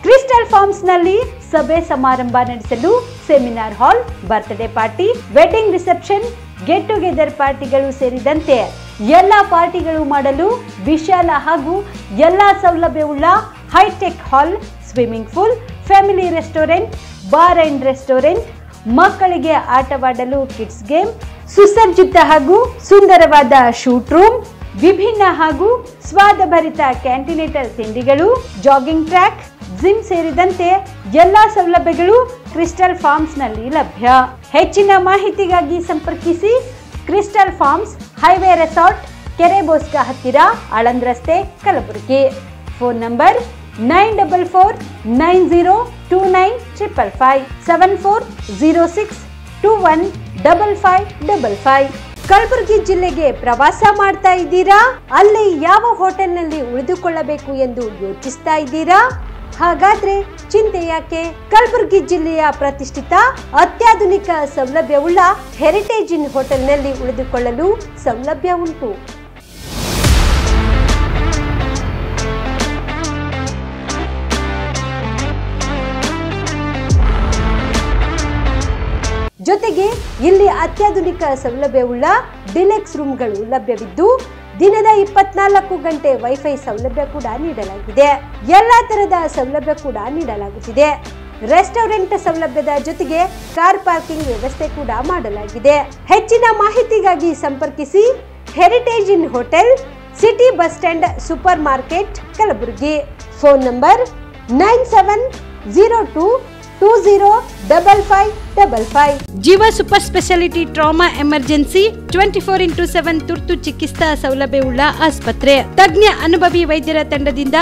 ಕ್ರಿಸ್ಟಲ್ ಫಾರ್ಮ್ಸ್ ನಲ್ಲಿ ಸಭೆ ಸಮಾರಂಭ ನಡೆಸಲು seminar hall, birthday party, wedding reception, get together ಪಾರ್ಟಿಗಳು ಸೇರಿದಂತೆ ಎಲ್ಲ ಪಾರ್ಟಿಗಳು ಮಾಡಲು ವಿಶಾಲ ಹಾಗೂ ಎಲ್ಲ ಸೌಲಭ್ಯವುಳ್ಳ hi tech hall, swimming pool, family restaurant, bar and restaurant, ಮಕ್ಕಳಿಗೆ ಆಟವಾಡಲು ಕಿಡ್ಸ್ ಗೇಮ್, ಸುಸಜ್ಜಿತ ಹಾಗೂ ಸುಂದರವಾದ ಶೂಟ್ ರೂಮ್, ವಿಭಿನ್ನ ಹಾಗೂ ಸ್ವಾದಭರಿತ ಕ್ಯಾಂಟಿನೇಟರ್ ತಿಂಡಿಗಳು, ಜಾಗಿಂಗ್ ಟ್ರ್ಯಾಕ್, ಜಿಮ್ ಸೇರಿದಂತೆ ಎಲ್ಲಾ ಸೌಲಭ್ಯಗಳು ಕ್ರಿಸ್ಟಲ್ ಫಾರ್ಮ್ಸ್ ನಲ್ಲಿ ಲಭ್ಯ. ಹೆಚ್ಚಿನ ಮಾಹಿತಿಗಾಗಿ ಸಂಪರ್ಕಿಸಿ ಕ್ರಿಸ್ಟಲ್ ಫಾರ್ಮ್ಸ್ ಹೈವೇ ರೆಸಾರ್ಟ್, ಕೆರೆ ಬೋಸ್ಕ ಹತ್ತಿರ, ಆಳಂದ್ ರಸ್ತೆ, ಕಲಬುರಗಿ. Phone number 9490295555 7406215555. ಕಲಬುರಗಿ ಜಿಲ್ಲೆಗೆ ಪ್ರವಾಸ ಮಾಡ್ತಾ ಇದ್ದೀರಾ? ಅಲ್ಲಿ ಯಾವ ಹೋಟೆಲ್ನಲ್ಲಿ ಉಳಿದುಕೊಳ್ಳಬೇಕು ಎಂದು ಯೋಚಿಸ್ತಾ ಇದ್ದೀರಾ? ಹಾಗಾದ್ರೆ ಚಿಂತೆ ಯಾಕೆ? ಕಲಬುರಗಿ ಜಿಲ್ಲೆಯ ಪ್ರತಿಷ್ಠಿತ ಅತ್ಯಾಧುನಿಕ ಸೌಲಭ್ಯವುಳ್ಳ ಹೆರಿಟೇಜ್ ಇನ್ ಹೋಟೆಲ್ನಲ್ಲಿ ಉಳಿದುಕೊಳ್ಳಲು ಸೌಲಭ್ಯ ಉಂಟು. ಜೊತೆಗೆ ಇಲ್ಲಿ ಅತ್ಯಾಧುನಿಕ ಸೌಲಭ್ಯವುಳ್ಳ ಡಿಲೆಕ್ಸ್ ರೂಮ್ಗಳು ಲಭ್ಯವಿದ್ದು ದಿನದ 24 ಗಂಟೆ ವೈಫೈ ಸೌಲಭ್ಯ ಕೂಡ ನೀಡಲಾಗಿದೆ. ಎಲ್ಲಾ ತರಹದ ಸೌಲಭ್ಯ ಕೂಡ ನೀಡಲಾಗುತ್ತಿದೆ. ರೆಸ್ಟೋರೆಂಟ್ ಸೌಲಭ್ಯದ ಜೊತೆಗೆ ಕಾರ್ ಪಾರ್ಕಿಂಗ್ ವ್ಯವಸ್ಥೆ ಕೂಡ ಮಾಡಲಾಗಿದೆ. ಹೆಚ್ಚಿನ ಮಾಹಿತಿಗಾಗಿ ಸಂಪರ್ಕಿಸಿ Heritage Inn hotel, city bus stand, super market, Kalaburagi. Phone number 9702205555. Jeeva super speciality trauma emergency 24x7 ತುರ್ತು ಚಿಕಿತ್ಸಾ ಸೌಲಭ್ಯವುಳ್ಳ ಆಸ್ಪತ್ರೆ. ತಜ್ಞ ಅನುಭವಿ ವೈದ್ಯರ ತಂಡದಿಂದ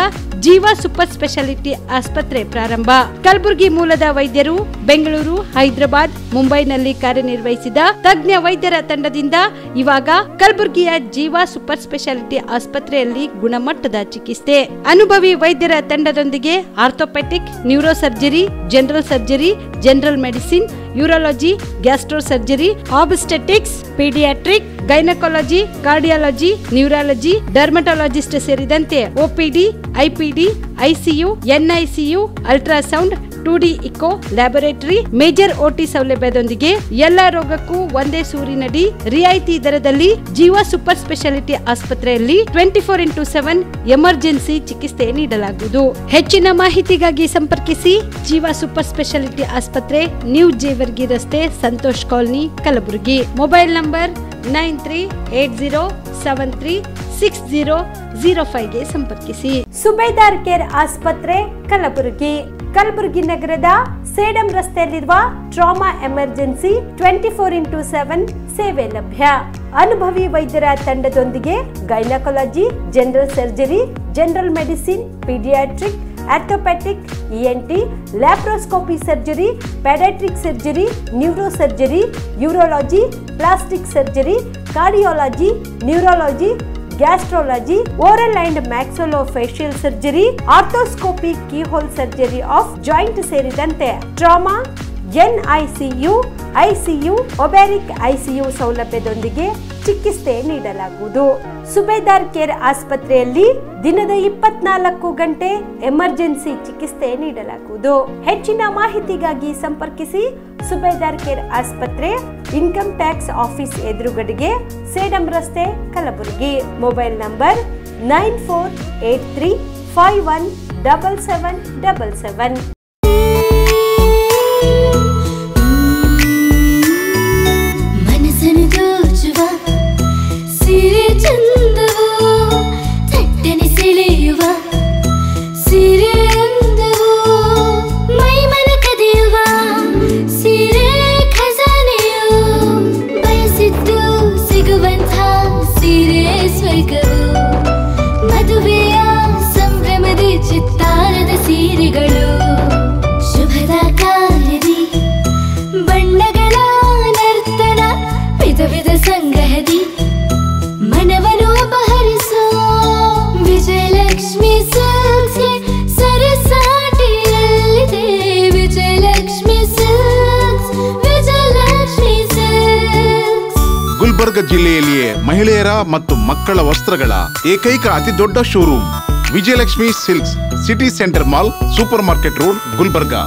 ಜೀವ ಸೂಪರ್ ಸ್ಪೆಷಾಲಿಟಿ ಆಸ್ಪತ್ರೆ ಪ್ರಾರಂಭ. ಕಲಬುರಗಿ ಮೂಲದ ವೈದ್ಯರು ಬೆಂಗಳೂರು, ಹೈದರಾಬಾದ್, ಮುಂಬೈನಲ್ಲಿ ಕಾರ್ಯನಿರ್ವಹಿಸಿದ ತಜ್ಞ ವೈದ್ಯರ ತಂಡದಿಂದ ಇವಾಗ ಕಲಬುರಗಿಯ ಜೀವ ಸೂಪರ್ ಸ್ಪೆಷಾಲಿಟಿ ಆಸ್ಪತ್ರೆಯಲ್ಲಿ ಗುಣಮಟ್ಟದ ಚಿಕಿತ್ಸೆ. ಅನುಭವಿ ವೈದ್ಯರ ತಂಡದೊಂದಿಗೆ orthopaedic, neuro surgery, general surgery, general medicine, urology, gastro surgery, obstetrics, paediatric, gynaecology, cardiology, neurology, dermatologist ಸೇರಿದಂತೆ OPD, IPD, ICU, NICU, ultrasound, 2D echo, laboratory, major OT ಸೌಲಭ್ಯದೊಂದಿಗೆ ಎಲ್ಲಾ ರೋಗಕ್ಕೂ ಒಂದೇ ಸೂರಿನಡಿ ರಿಯಾಯಿತಿ ದರದಲ್ಲಿ ಜೀವ ಸೂಪರ್ ಸ್ಪೆಷಾಲಿಟಿ ಆಸ್ಪತ್ರೆಯಲ್ಲಿ 24x7 ಎಮರ್ಜೆನ್ಸಿ ಚಿಕಿತ್ಸೆ ನೀಡಲಾಗುವುದು. ಹೆಚ್ಚಿನ ಮಾಹಿತಿಗಾಗಿ ಸಂಪರ್ಕಿಸಿ ಜೀವ ಸೂಪರ್ ಸ್ಪೆಷಾಲಿಟಿ ಆಸ್ಪತ್ರೆ, ನ್ಯೂ ಜೇವರ್ಗಿ ರಸ್ತೆ, Santosh colony, Kalaburagi. Mobile number 9380736005ಗೆ ಸಂಪರ್ಕಿಸಿ. ಸುಬೇದಾರ್ ಕೇರ್ ಆಸ್ಪತ್ರೆ, ಕಲಬುರಗಿ. ಕಲಬುರಗಿ ನಗರದ ಸೇಡಂ ರಸ್ತೆಯಲ್ಲಿರುವ ಟ್ರಾಮಾ ಎಮರ್ಜೆನ್ಸಿ 24x7 ಸೇವೆ ಲಭ್ಯ. ಅನುಭವಿ ವೈದ್ಯರ ತಂಡದೊಂದಿಗೆ gynaecology, general surgery, general medicine, paediatric, orthopaedic, ENT, laparoscopy surgery, paediatric surgery, neuro surgery, urology, plastic surgery, cardiology, neurology, gastrology, oral and maxillofacial surgery, arthroscopy, keyhole surgery of joint ಸೇರಿದಂತೆ trauma, NICU, ICU, ಒಬೆರಿಕ್ ICU ಸೌಲಭ್ಯದೊಂದಿಗೆ ಚಿಕಿತ್ಸೆ ನೀಡಲಾಗುವುದು. ಸುಬೇದಾರ್ care ಆಸ್ಪತ್ರೆಯಲ್ಲಿ ದಿನದ 24 ಗಂಟೆ emergency ಚಿಕಿತ್ಸೆ ನೀಡಲಾಗುವುದು. ಹೆಚ್ಚಿನ ಮಾಹಿತಿಗಾಗಿ ಸಂಪರ್ಕಿಸಿ ಸುಬೇದಾರ್ ಕೇರ್ ಆಸ್ಪತ್ರೆ, ಇನ್ಕಮ್ ಟ್ಯಾಕ್ಸ್ ಆಫೀಸ್ ಎದುರುಗಡೆಗೆ, ಸೇಡಂ ರಸ್ತೆ, ಕಲಬುರಗಿ. Mobile number 9483517777. ಮದುವೆಯ ಸಂಭ್ರಮದ ಚಿತ್ತಾರದ ಸೀರೆಗಳು ಜಿಲ್ಲೆಯಲ್ಲಿಯೇ ಮಹಿಳೆಯರ ಮತ್ತು ಮಕ್ಕಳ ವಸ್ತ್ರಗಳ ಏಕೈಕ ಅತಿ ದೊಡ್ಡ showroom Vijayalakshmi silks, city centre mall, super market road, Gulbarga.